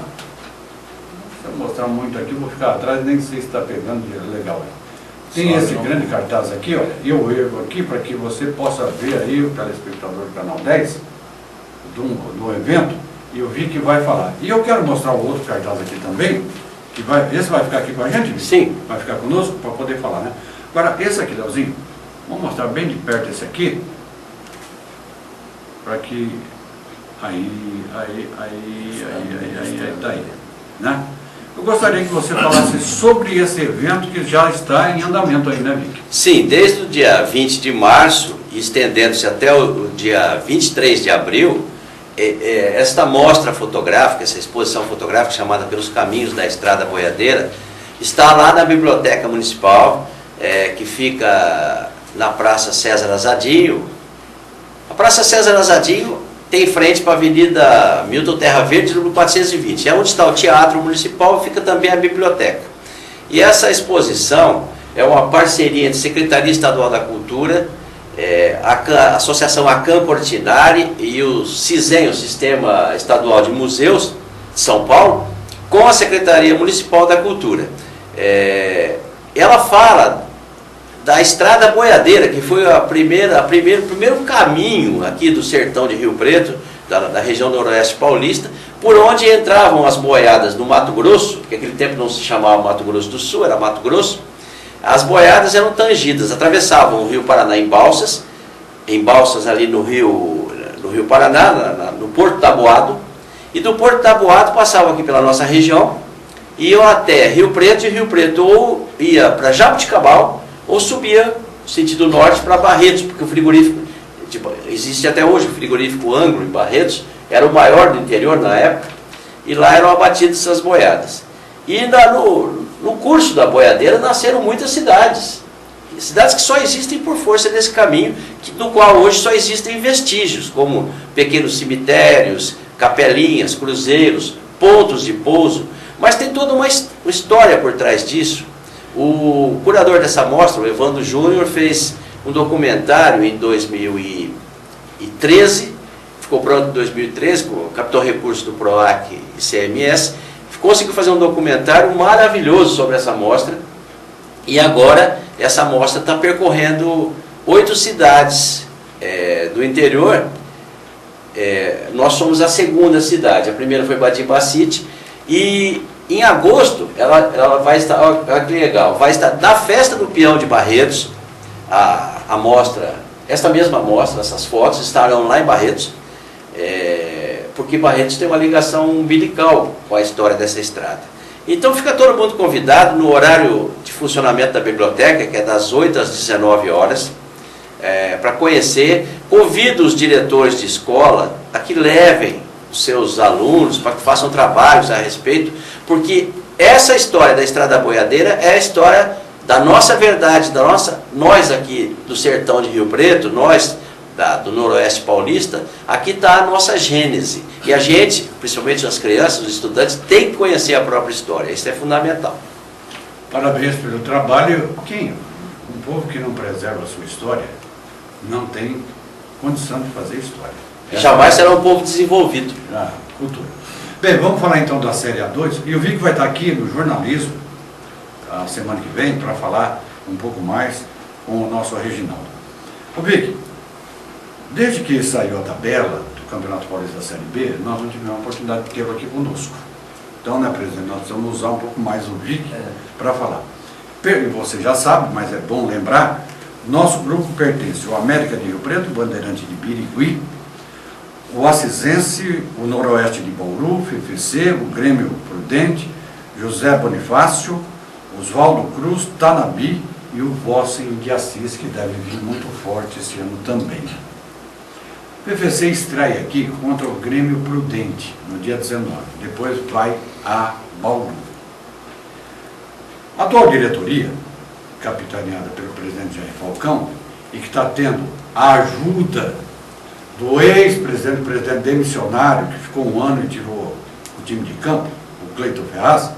Se eu mostrar muito aqui, eu vou ficar atrás, nem sei se está pegando legal. Tem esse grande cartaz aqui, olha, eu ergo aqui para que você possa ver aí, o telespectador do Canal 10, do evento, e eu vi que vai falar. E eu quero mostrar o outro cartaz aqui também, que esse vai ficar aqui com a gente? Sim. Vai ficar conosco para poder falar, né? Agora, esse aqui, Leozinho, vamos mostrar bem de perto esse aqui, para que... Aí, tá aí. né? Eu gostaria que você falasse sobre esse evento que já está em andamento aí, né, Vic? Sim, desde o dia 20 de março, estendendo-se até o dia 23 de abril, esta mostra fotográfica, essa exposição fotográfica chamada Pelos Caminhos da Estrada Boiadeira, está lá na Biblioteca Municipal, que fica na Praça César Azadinho. A Praça César Azadinho tem frente para a Avenida Milton Terra Verde, número 420. É onde está o Teatro Municipal, fica também a biblioteca. E essa exposição é uma parceria entre a Secretaria Estadual da Cultura, a Associação Acampo Ortinari e o CISEM, o Sistema Estadual de Museus de São Paulo, com a Secretaria Municipal da Cultura. Ela fala da Estrada Boiadeira, que foi o primeiro caminho aqui do sertão de Rio Preto, da região noroeste paulista, por onde entravam as boiadas no Mato Grosso, porque naquele tempo não se chamava Mato Grosso do Sul, era Mato Grosso. As boiadas eram tangidas, atravessavam o Rio Paraná em balsas ali no Rio Paraná, no Porto Taboado, e do Porto Taboado passavam aqui pela nossa região, iam até Rio Preto, e Rio Preto ou ia para Jabuticabal, ou subia no sentido norte para Barretos, porque o frigorífico, existe até hoje o frigorífico Anglo em Barretos, era o maior do interior na época, e lá eram abatidas essas boiadas. E ainda no curso da boiadeira nasceram muitas cidades que só existem por força desse caminho, no qual hoje só existem vestígios, como pequenos cemitérios, capelinhas, cruzeiros, pontos de pouso, mas tem toda uma história por trás disso. O curador dessa mostra, o Evandro Júnior, fez um documentário em 2013, ficou pronto em 2013, captou recursos do PROAC e CMS, conseguiu fazer um documentário maravilhoso sobre essa mostra, e agora essa mostra está percorrendo 8 cidades do interior. Nós somos a segunda cidade, a primeira foi Badibacite, e em agosto ela vai estar, olha que legal, vai estar na Festa do Peão de Barretos, a mostra, esta mesma mostra, essas fotos estarão lá em Barretos, porque Barretos tem uma ligação umbilical com a história dessa estrada. Então fica todo mundo convidado no horário de funcionamento da biblioteca, que é das 8 às 19 horas, para conhecer. Convido os diretores de escola a que levem os seus alunos, para que façam trabalhos a respeito, porque essa história da Estrada Boiadeira é a história da nossa verdade, nós aqui do sertão de Rio Preto, nós do noroeste paulista, aqui está a nossa gênese. E a gente, principalmente as crianças, os estudantes, tem que conhecer a própria história. Isso é fundamental. Parabéns pelo trabalho. Um povo que não preserva a sua história não tem condição de fazer história. E jamais será um povo desenvolvido. Cultura. Bem, vamos falar então da série A2. E eu vi que vai estar aqui no jornalismo a semana que vem para falar um pouco mais com o nosso Reginaldo. Ô Vic, desde que saiu a tabela do Campeonato Paulista da Série B, nós não tivemos a oportunidade de tê-lo aqui conosco. Então, né, presidente, nós precisamos usar um pouco mais o Vic para falar. E você já sabe, mas é bom lembrar, nosso grupo pertence ao América de Rio Preto, Bandeirante de Birigui, o Acisense, o Noroeste de Bauru, FFC, o Grêmio Prudente, José Bonifácio, Oswaldo Cruz, Tanabi e o Vossen de Assis, que deve vir muito forte esse ano também. O PFC estreia aqui contra o Grêmio Prudente, no dia 19. Depois vai a Bauru. A atual diretoria, capitaneada pelo presidente Jair Falcão, e que está tendo a ajuda do ex-presidente, presidente demissionário, que ficou um ano e tirou o time de campo, o Cleiton Ferraz,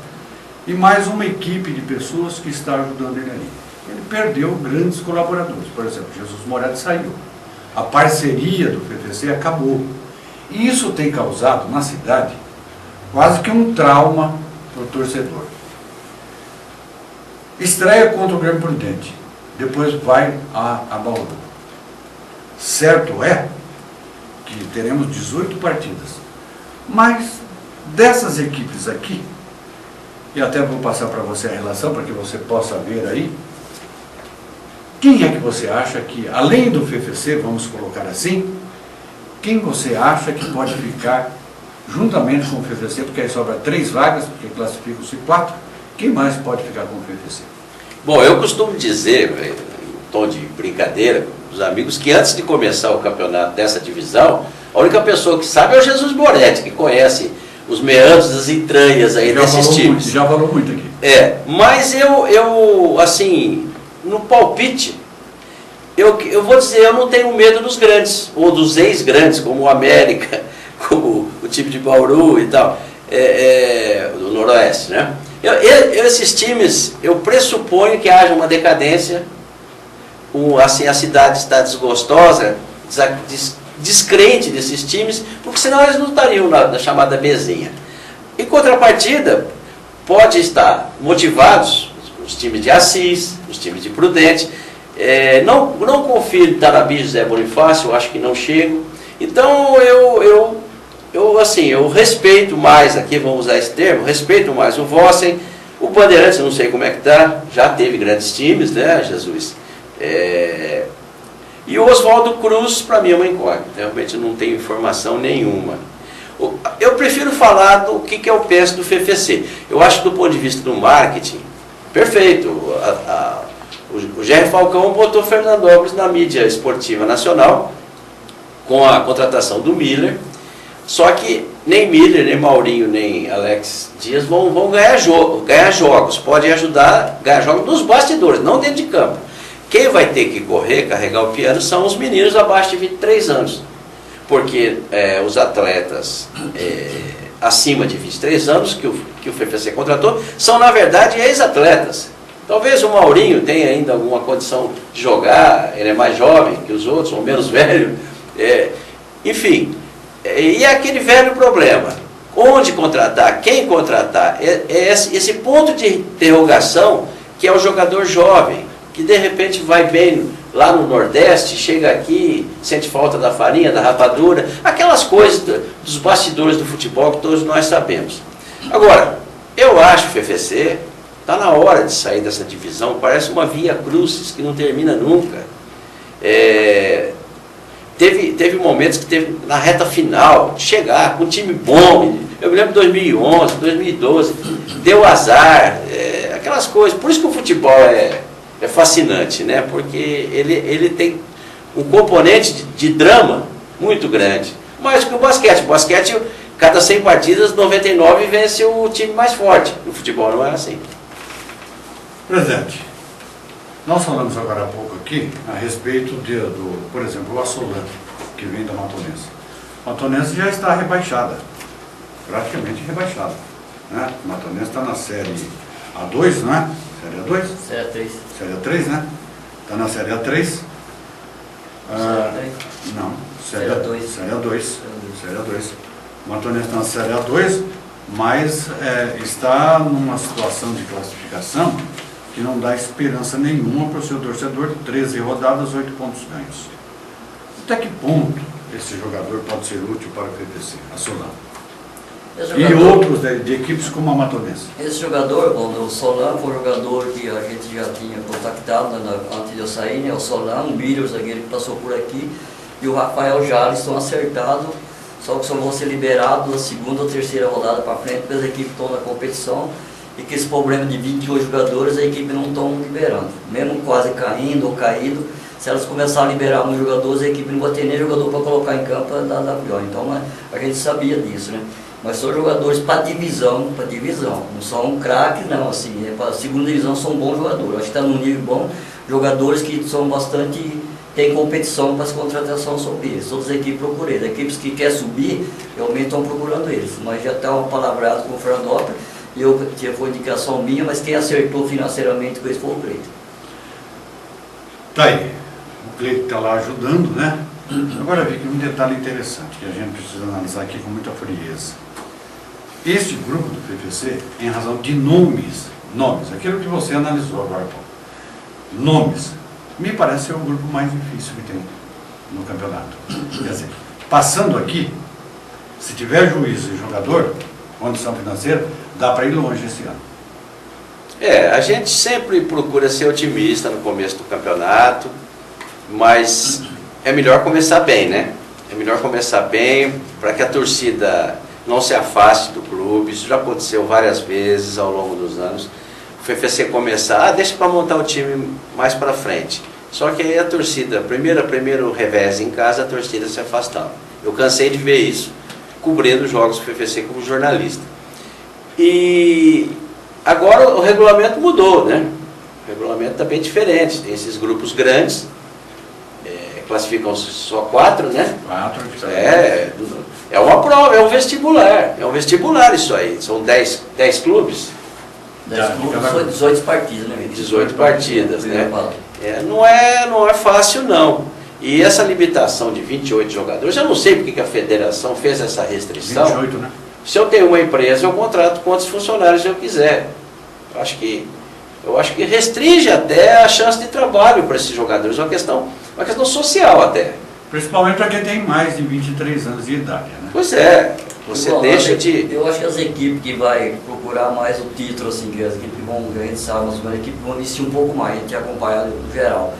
e mais uma equipe de pessoas que está ajudando ele ali. Ele perdeu grandes colaboradores. Por exemplo, Jesus Moretti saiu. A parceria do PFC acabou. E isso tem causado na cidade quase que um trauma para o torcedor. Estreia contra o Grêmio Prudente. Depois vai a Bauru. Certo é que teremos 18 partidas. Mas dessas equipes aqui, e até vou passar para você a relação, para que você possa ver aí, quem é que você acha que, além do FFC, vamos colocar assim, quem você acha que pode ficar juntamente com o FFC, porque aí sobra 3 vagas, porque classificam-se 4. Quem mais pode ficar com o FFC? Bom, eu costumo dizer, em tom de brincadeira com os amigos, que antes de começar o campeonato dessa divisão, a única pessoa que sabe é o Jesus Moretti, que conhece os meandros, as entranhas aí desses times. Já falou muito aqui. Mas eu assim, no palpite, eu vou dizer, eu não tenho medo dos grandes, ou dos ex-grandes, como o América, como o time de Bauru e tal, do Noroeste, né? Esses times, eu pressuponho que haja uma decadência, assim, a cidade está desgostosa, descrente desses times, porque senão eles não estariam na chamada Bzinha. Em contrapartida, pode estar motivados os times de Assis, os times de Prudente. Não confio em Tarabi e José Bonifácio, eu acho que não chego. Então eu respeito mais, aqui vamos usar esse termo, respeito mais o Vossen, o Bandeirantes, não sei como é que está, já teve grandes times, né, Jesus? E o Oswaldo Cruz, para mim, é uma incógnita, realmente não tenho informação nenhuma. Eu prefiro falar do que eu penso do FFC. Eu acho que do ponto de vista do marketing, perfeito. O Jerry Falcão botou Fernando Alves na mídia esportiva nacional, com a contratação do Miller, só que nem Miller, nem Maurinho, nem Alex Dias vão ganhar jogos, podem ajudar a ganhar jogos nos bastidores, não dentro de campo. Quem vai ter que correr, carregar o piano, são os meninos abaixo de 23 anos. Porque os atletas acima de 23 anos, que o FFC contratou, são, na verdade, ex-atletas. Talvez o Maurinho tenha ainda alguma condição de jogar, ele é mais jovem que os outros, ou menos velho. Enfim, e é aquele velho problema. Onde contratar, quem contratar, esse ponto de interrogação que é o jogador jovem, que de repente vai bem lá no Nordeste, chega aqui, sente falta da farinha, da rapadura, aquelas coisas dos bastidores do futebol que todos nós sabemos. Agora, eu acho que o FFC está na hora de sair dessa divisão, parece uma via crucis que não termina nunca. Teve momentos que teve na reta final, de chegar com um time bom, eu me lembro de 2011, 2012, deu azar, aquelas coisas, por isso que o futebol é fascinante, né? Porque ele tem um componente de drama muito grande, mais que o basquete. O basquete, cada 100 partidas, 99 vence o time mais forte. No futebol não é assim. Presidente, nós falamos agora há pouco aqui a respeito por exemplo, o Assolan, que vem da Matonense. A Matonense já está rebaixada, praticamente rebaixada, né? A Matonense está na série A2, não é? Série A2? Série A3. Série A3, né? Está na Série A3. Série A3? Não, Série A2. Série A2. Série A2. O Matonense está na Série A2, mas está numa situação de classificação que não dá esperança nenhuma para o seu torcedor. 13 rodadas, 8 pontos ganhos. Até que ponto esse jogador pode ser útil para o FFC, a Solan? E outros de equipes como a Matonense. Esse jogador, o Solan, foi um jogador que a gente já tinha contactado antes de eu sair, né? O Solan, um Miller, zagueiro que passou por aqui, e o Rafael Jales estão acertados, só que só vão ser liberados na segunda ou terceira rodada para frente, porque as equipes estão na competição, e que esse problema de 28 jogadores, a equipe não estão liberando. Mesmo quase caindo ou caído, se elas começarem a liberar muitos jogadores, a equipe não vai ter nem jogador para colocar em campo da WO. Então a gente sabia disso, né? Mas são jogadores para divisão, não são craques não, assim, para a segunda divisão são bons jogadores, acho que está num nível bom, jogadores que são bastante, tem competição para as contratações sobre eles, todas as equipes procuram eles, equipes que querem subir, realmente estão procurando eles, mas já está uma palavrada com o Fernandópolis, e foi indicação minha, mas quem acertou financeiramente com isso foi o Cleito. Tá aí, o Cleito está lá ajudando, né? Agora, Vicky, um detalhe interessante que a gente precisa analisar aqui com muita frieza. Este grupo do FFC, em razão de nomes, aquilo que você analisou agora, nomes, me parece ser o grupo mais difícil que tem no campeonato. Quer dizer, passando aqui, se tiver juízo e jogador, condição financeira, dá para ir longe esse ano. A gente sempre procura ser otimista no começo do campeonato, mas é melhor começar bem, né? É melhor começar bem para que a torcida não se afaste do clube. Isso já aconteceu várias vezes ao longo dos anos. O FFC começar, deixa para montar o time mais para frente. Só que aí a torcida, primeiro revés em casa, a torcida se afastava. Eu cansei de ver isso, cobrindo jogos do FFC como jornalista. E agora o regulamento mudou, né? O regulamento está bem diferente. Tem esses grupos grandes, classificam só 4, né? 4. É uma prova, é um vestibular. É um vestibular isso aí. São 10 clubes. 10 clubes, 18 partidas, né? 18 partidas, né? Não é fácil, não. E essa limitação de 28 jogadores, eu não sei porque que a federação fez essa restrição. 28, né? Se eu tenho uma empresa, eu contrato quantos funcionários eu quiser. Eu acho que restringe até a chance de trabalho para esses jogadores. Uma questão social até. Principalmente para quem tem mais de 23 anos de idade, né? Pois é. Você deixa de... Eu acho que as equipes que vai procurar mais o título, assim, que as equipes vão ganhar, sabe, as equipes vão investir um pouco mais, a gente acompanhar no geral.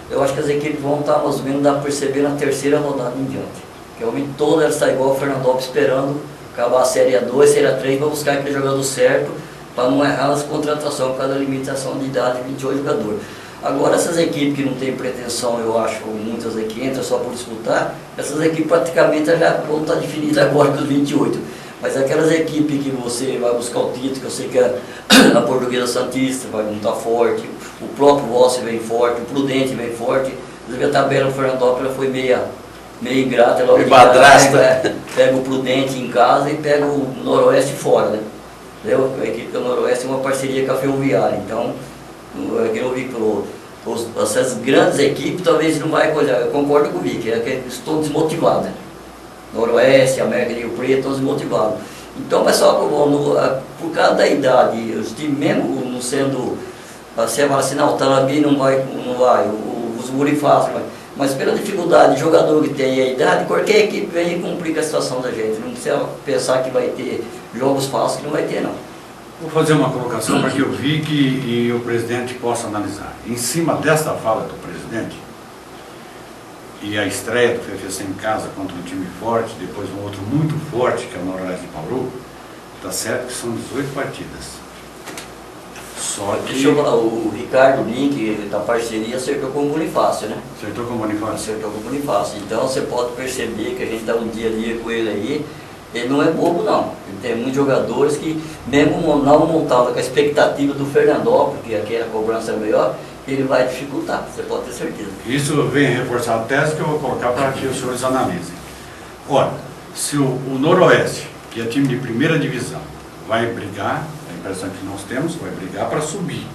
Eu acho que as equipes vão estar mais ou menos dá para perceber na terceira rodada em diante. Realmente toda ela está igual o Fernandópolis esperando acabar a Série A2, Série A3 para buscar aquele jogador certo, para não errar nas contratações por causa da limitação de idade de 28 jogadores. Agora essas equipes que não têm pretensão, eu acho, muitas aqui entram só por disputar, essas equipes praticamente já vão estar definidas agora com os 28. Mas aquelas equipes que você vai buscar o título, que eu sei que a Portuguesa Santista vai montar forte, o próprio Vossi vem forte, o Prudente vem forte, a tabela do Fernandópolis foi meio ingrata, ela pega o Prudente em casa e pega o Noroeste fora, né? A equipe do Noroeste é uma parceria com a Ferroviária, então eu vi que essas grandes equipes talvez não vai coisar. Eu concordo com o Vic, é que eles estão desmotivados, né? Noroeste, América de Rio Preto, estão desmotivados. Então, pessoal, por causa da idade, os times mesmo não sendo, você vai assinar o Tanabi, não vai, os Burifácios, mas pela dificuldade de jogador que tem e a idade, qualquer equipe vem e complica a situação da gente. Não precisa pensar que vai ter jogos fáceis, que não vai ter, não. Vou fazer uma colocação para que o Vic e o presidente possam analisar. Em cima desta fala do presidente, e a estreia do FFC em casa contra um time forte, depois um outro muito forte, que é o Noroeste de Bauru, está certo que são 18 partidas. Só que... Deixa eu falar, o Ricardo Link, da parceria, acertou com o Bonifácio, né? Acertou com o Bonifácio? Acertou com o Bonifácio. Então você pode perceber que a gente está um dia a dia com ele aí, ele não é bobo, não. Ele tem muitos jogadores que, mesmo não montado com a expectativa do Fernandópolis, que aqui a cobrança é melhor, ele vai dificultar, você pode ter certeza. Isso vem reforçar a tese que eu vou colocar para que os senhores analisem. Ora, se o Noroeste, que é time de primeira divisão, vai brigar, a impressão que nós temos, vai brigar para subir.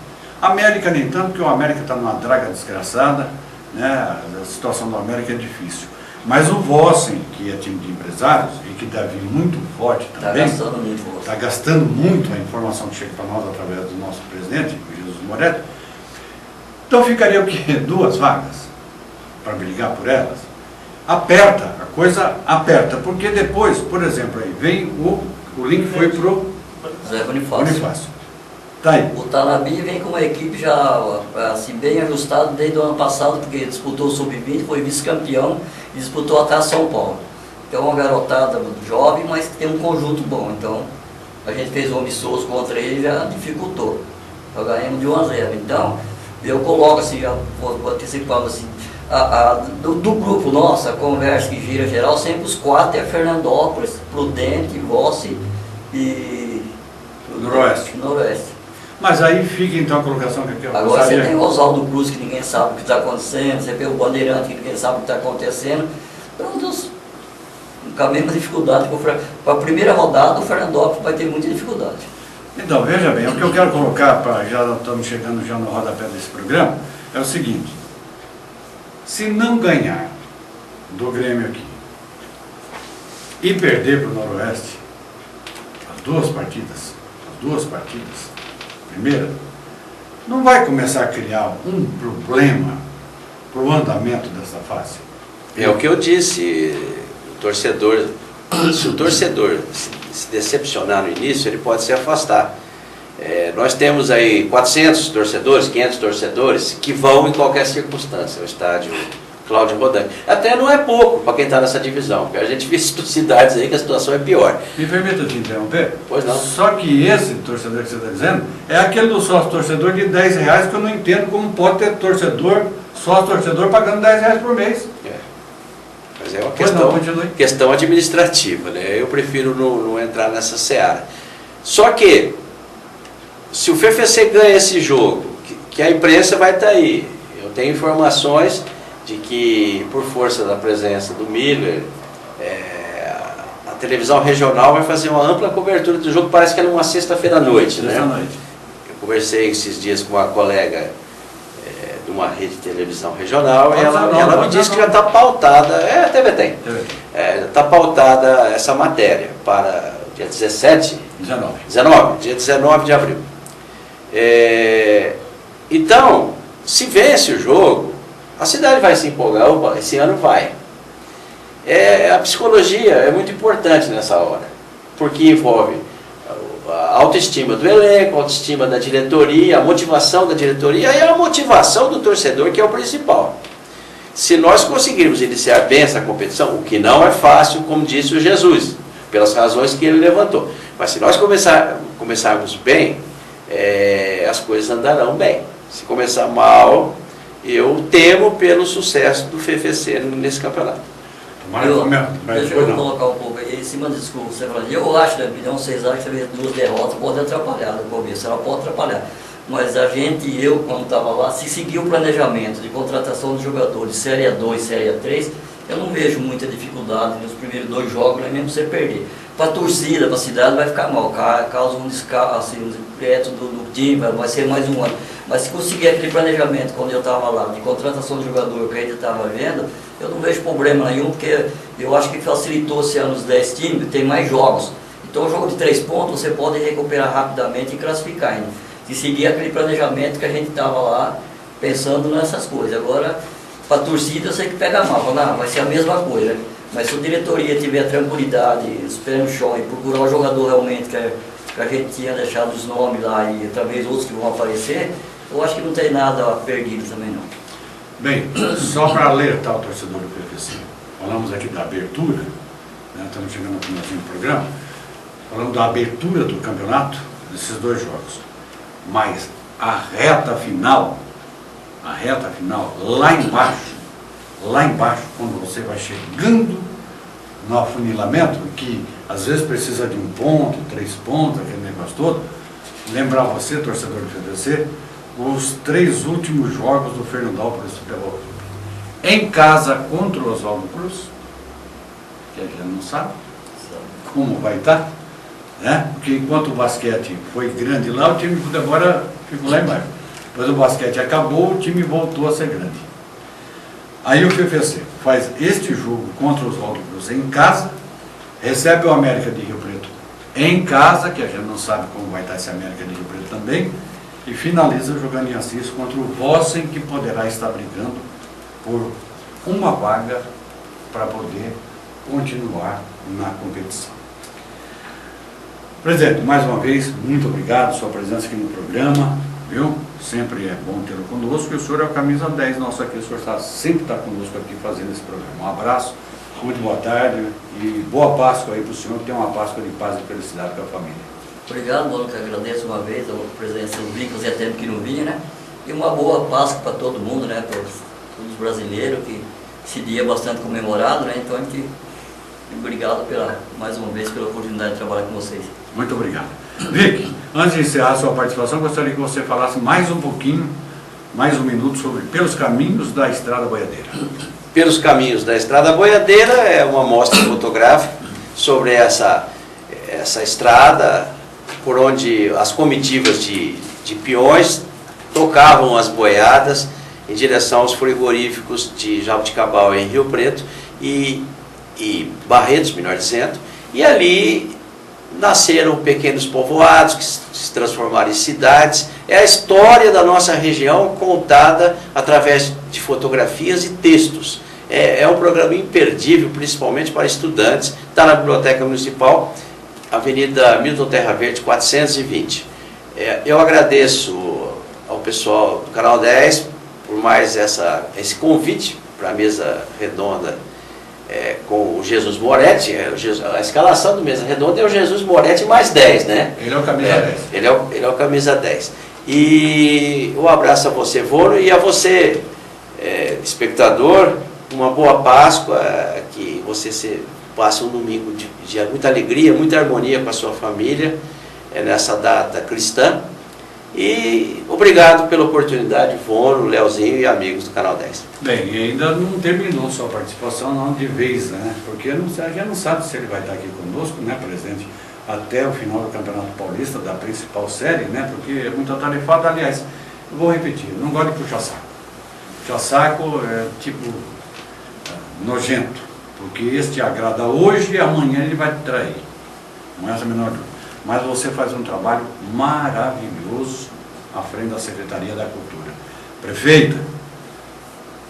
América nem tanto, porque o América está numa draga desgraçada, né? A situação do América é difícil. Mas o Vossen, que é time de empresários e que deve vir muito forte também, está gastando muito a informação que chega para nós através do nosso presidente, o Jesus Moretti. Então ficaria o quê? 2 vagas para brigar por elas? Aperta, a coisa aperta, porque depois, por exemplo, aí vem o link foi pro Zé Bonifácio. Tá aí. O Tanabi vem com uma equipe já assim, bem ajustada desde o ano passado, porque disputou o Sub-20, foi vice-campeão e disputou até São Paulo. Então uma garotada jovem, mas que tem um conjunto bom. Então a gente fez um amistoso contra ele e já dificultou. Nós ganhamos de 1-0. Então eu coloco assim, vou antecipando assim, do grupo nosso, a conversa que gira geral, sempre os 4 é Fernandópolis, Prudente, Vossi e Noroeste. Mas aí fica então a colocação que eu agora você tem o Oswaldo Cruz, que ninguém sabe o que está acontecendo, você tem o Bandeirante, que ninguém sabe o que está acontecendo. Então, com a mesma dificuldade, para a primeira rodada, o Fernandópolis vai ter muita dificuldade. Então, veja bem, o que eu quero colocar, já estamos chegando já no rodapé desse programa, é o seguinte: se não ganhar do Grêmio aqui e perder para o Noroeste, as duas partidas, primeira, não vai começar a criar um problema para o andamento dessa fase? É o que eu disse, se o torcedor se decepcionar no início, ele pode se afastar. Nós temos aí 400 torcedores, 500 torcedores que vão em qualquer circunstância. O estádio Cláudio Rodani. Até não é pouco para quem está nessa divisão, porque a gente vê cidades aí que a situação é pior. Me permita te interromper? Pois não. Só que esse torcedor que você está dizendo é aquele do sócio torcedor de R$10 que eu não entendo como pode ter sócio torcedor pagando R$10 por mês. Mas é uma questão administrativa, né? Eu prefiro não entrar nessa seara. Só que, se o FFC ganha esse jogo, que a imprensa vai estar aí, eu tenho informações de que, por força da presença do Miller, a televisão regional vai fazer uma ampla cobertura do jogo, parece que é numa sexta-feira à noite, né? Eu conversei esses dias com uma colega de uma rede de televisão regional, e ela me disse que já está pautada, a TV tem, está pautada essa matéria para dia 19 de abril. Então, se vence o jogo, a cidade vai se empolgar, opa, esse ano vai. A psicologia é muito importante nessa hora, porque envolve a autoestima do elenco, a autoestima da diretoria, a motivação da diretoria e a motivação do torcedor, que é o principal. Se nós conseguirmos iniciar bem essa competição, o que não é fácil, como disse o Jesus, pelas razões que ele levantou, mas se nós começarmos bem, as coisas andarão bem. Se começar mal, eu temo pelo sucesso do FFC nesse campeonato. Deixa eu colocar um pouco aí, em cima disso que você falou. Eu acho, na minha opinião, vocês acham que 2 derrotas podem atrapalhar no começo, ela pode atrapalhar. Mas a gente, eu, quando estava lá, se seguir o planejamento de contratação de jogadores, Série A2, Série A3, eu não vejo muita dificuldade nos primeiros 2 jogos, nem mesmo você perder. Para a torcida, para a cidade, vai ficar mal, causa um decreto do time, vai ser mais um ano. Mas se conseguir aquele planejamento, quando eu estava lá, de contratação de jogador que a gente estava vendo, eu não vejo problema nenhum, porque eu acho que facilitou esse ano os 10 times, tem mais jogos. Então, o jogo de 3 pontos, você pode recuperar rapidamente e classificar ainda. Se seguir aquele planejamento que a gente estava lá, pensando nessas coisas. Agora, para a torcida, eu sei que pega mal, fala, vai ser a mesma coisa. Mas se a diretoria tiver a tranquilidade, os pés no chão e procurar o jogador realmente que a gente tinha deixado os nomes lá e talvez outros que vão aparecer, eu acho que não tem nada perdido também não. Bem, só para alertar o torcedor do PFC, falamos aqui da abertura, né, estamos chegando no finalzinho do programa, falamos da abertura do campeonato, desses 2 jogos, mas a reta final, lá embaixo, quando você vai chegando no afunilamento, que às vezes precisa de 1 ponto, 3 pontos, aquele negócio todo, lembrar você, torcedor do PFC, os 3 últimos jogos do Fernandópolis Futebol Clube. Em casa contra o Oswaldo Cruz, que a gente não sabe como vai estar, né? Porque enquanto o basquete foi grande lá, o time de futebol ficou lá embaixo. Depois o basquete acabou, o time voltou a ser grande. Aí o FFC faz este jogo contra o Oswaldo Cruz em casa, recebe o América de Rio Preto em casa, que a gente não sabe como vai estar esse América de Rio Preto também, e finaliza jogando em Assis contra o Vossen, que poderá estar brigando por uma vaga para poder continuar na competição. Presidente, mais uma vez, muito obrigado pela sua presença aqui no programa, viu? Sempre é bom tê-lo conosco, e o senhor é o camisa 10 nosso aqui, o senhor sempre está conosco aqui fazendo esse programa. Um abraço, muito boa tarde e boa Páscoa aí para o senhor, que tenha uma Páscoa de paz e felicidade com a família. Obrigado, Mano, que agradeço uma vez a presença do Vico, fazia tempo que não vinha, né? E uma boa Páscoa para todo mundo, né? Para todos os brasileiros, que esse dia é bastante comemorado, né? Então, obrigado mais uma vez pela oportunidade de trabalhar com vocês. Muito obrigado. Vic, antes de encerrar a sua participação, gostaria que você falasse mais um pouquinho, mais um minuto, sobre Pelos Caminhos da Estrada Boiadeira. Pelos Caminhos da Estrada Boiadeira é uma mostra fotográfica sobre essa estrada, por onde as comitivas de peões tocavam as boiadas em direção aos frigoríficos de Jabuticabal em Rio Preto e Barretos, melhor dizendo, e ali nasceram pequenos povoados que se transformaram em cidades. É a história da nossa região contada através de fotografias e textos. É um programa imperdível, principalmente para estudantes. Está na Biblioteca Municipal, Avenida Milton Terra Verde, 420. Eu agradeço ao pessoal do Canal 10 por mais esse convite para a mesa redonda com o Jesus Moretti. A escalação do mesa redonda é o Jesus Moretti mais 10, né? Ele é o camisa 10. Ele é o camisa 10. E um abraço a você, Vono, e a você, espectador, uma boa Páscoa, que você passe um domingo de muita alegria, muita harmonia com a sua família, nessa data cristã. E obrigado pela oportunidade, Vono, Leozinho e amigos do Canal 10. Bem, e ainda não terminou sua participação não de vez, né? Porque a gente não sabe se ele vai estar aqui conosco, né, presidente, até o final do Campeonato Paulista, da principal série, né? Porque é muito atarefado. Aliás, eu vou repetir, eu não gosto de puxar saco. Puxar saco é tipo nojento, porque este agrada hoje e amanhã ele vai te trair. Não é essa a menor dúvida. Mas você faz um trabalho maravilhoso à frente da Secretaria da Cultura. Prefeita,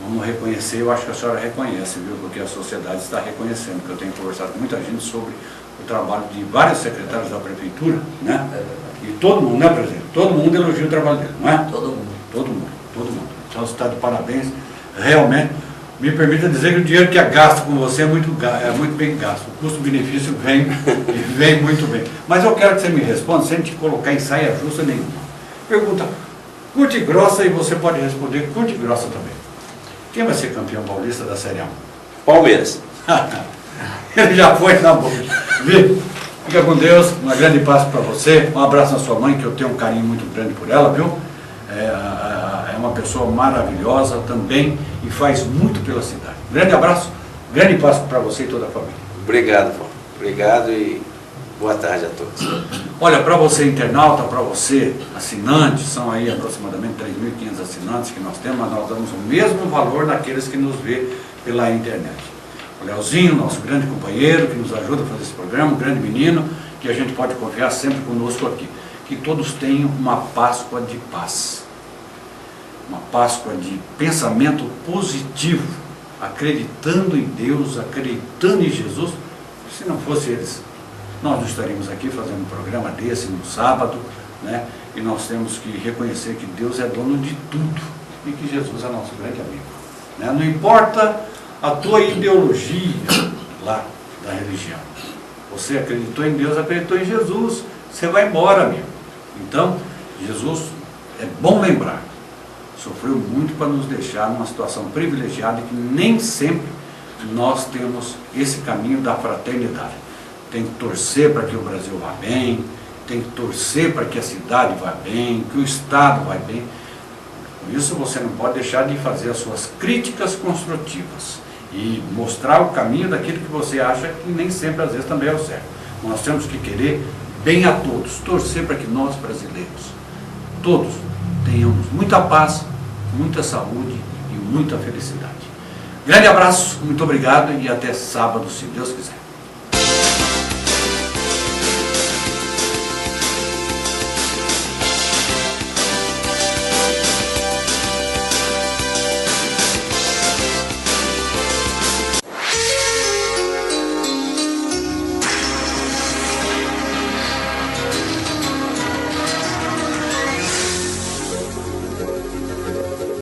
vamos reconhecer, eu acho que a senhora reconhece, viu, porque a sociedade está reconhecendo, que eu tenho conversado com muita gente sobre o trabalho de vários secretários da Prefeitura, né? E todo mundo, né, presidente? Todo mundo elogia o trabalho dele, não é? Todo mundo. Todo mundo, todo mundo. Então você está de parabéns, realmente. Me permita dizer que o dinheiro que é gasto com você é muito bem gasto. O custo-benefício vem muito bem. Mas eu quero que você me responda sem te colocar em saia justa nenhuma. Pergunta curta e grossa, e você pode responder curta e grossa também. Quem vai ser campeão paulista da Série A? Palmeiras. Ele já foi na boca. Viu? Fica com Deus, uma grande paz para você. Um abraço na sua mãe, que eu tenho um carinho muito grande por ela, viu? É uma pessoa maravilhosa também e faz muito pela cidade. Grande abraço, grande paz para você e toda a família. Obrigado, Vono. Obrigado e boa tarde a todos. Olha, para você internauta, para você assinante, são aí aproximadamente 3.500 assinantes que nós temos, mas nós damos o mesmo valor naqueles que nos vê pela internet. O Leozinho, nosso grande companheiro, que nos ajuda a fazer esse programa, um grande menino, que a gente pode confiar sempre conosco aqui. Que todos tenham uma Páscoa de paz, uma Páscoa de pensamento positivo, acreditando em Deus, acreditando em Jesus. Se não fosse eles, nós não estaríamos aqui fazendo um programa desse no sábado, né? E nós temos que reconhecer que Deus é dono de tudo e que Jesus é nosso grande amigo, né? Não importa a tua ideologia lá da religião, você acreditou em Deus, acreditou em Jesus, você vai embora, amigo. Então, Jesus, é bom lembrar, sofreu muito para nos deixar numa situação privilegiada, que nem sempre nós temos esse caminho da fraternidade. Tem que torcer para que o Brasil vá bem, tem que torcer para que a cidade vá bem, que o Estado vá bem. Por isso você não pode deixar de fazer as suas críticas construtivas e mostrar o caminho daquilo que você acha que nem sempre, às vezes, também é o certo. Nós temos que querer bem a todos, torcer para que nós, brasileiros, todos, tenhamos muita paz, muita saúde e muita felicidade. Grande abraço, muito obrigado e até sábado, se Deus quiser.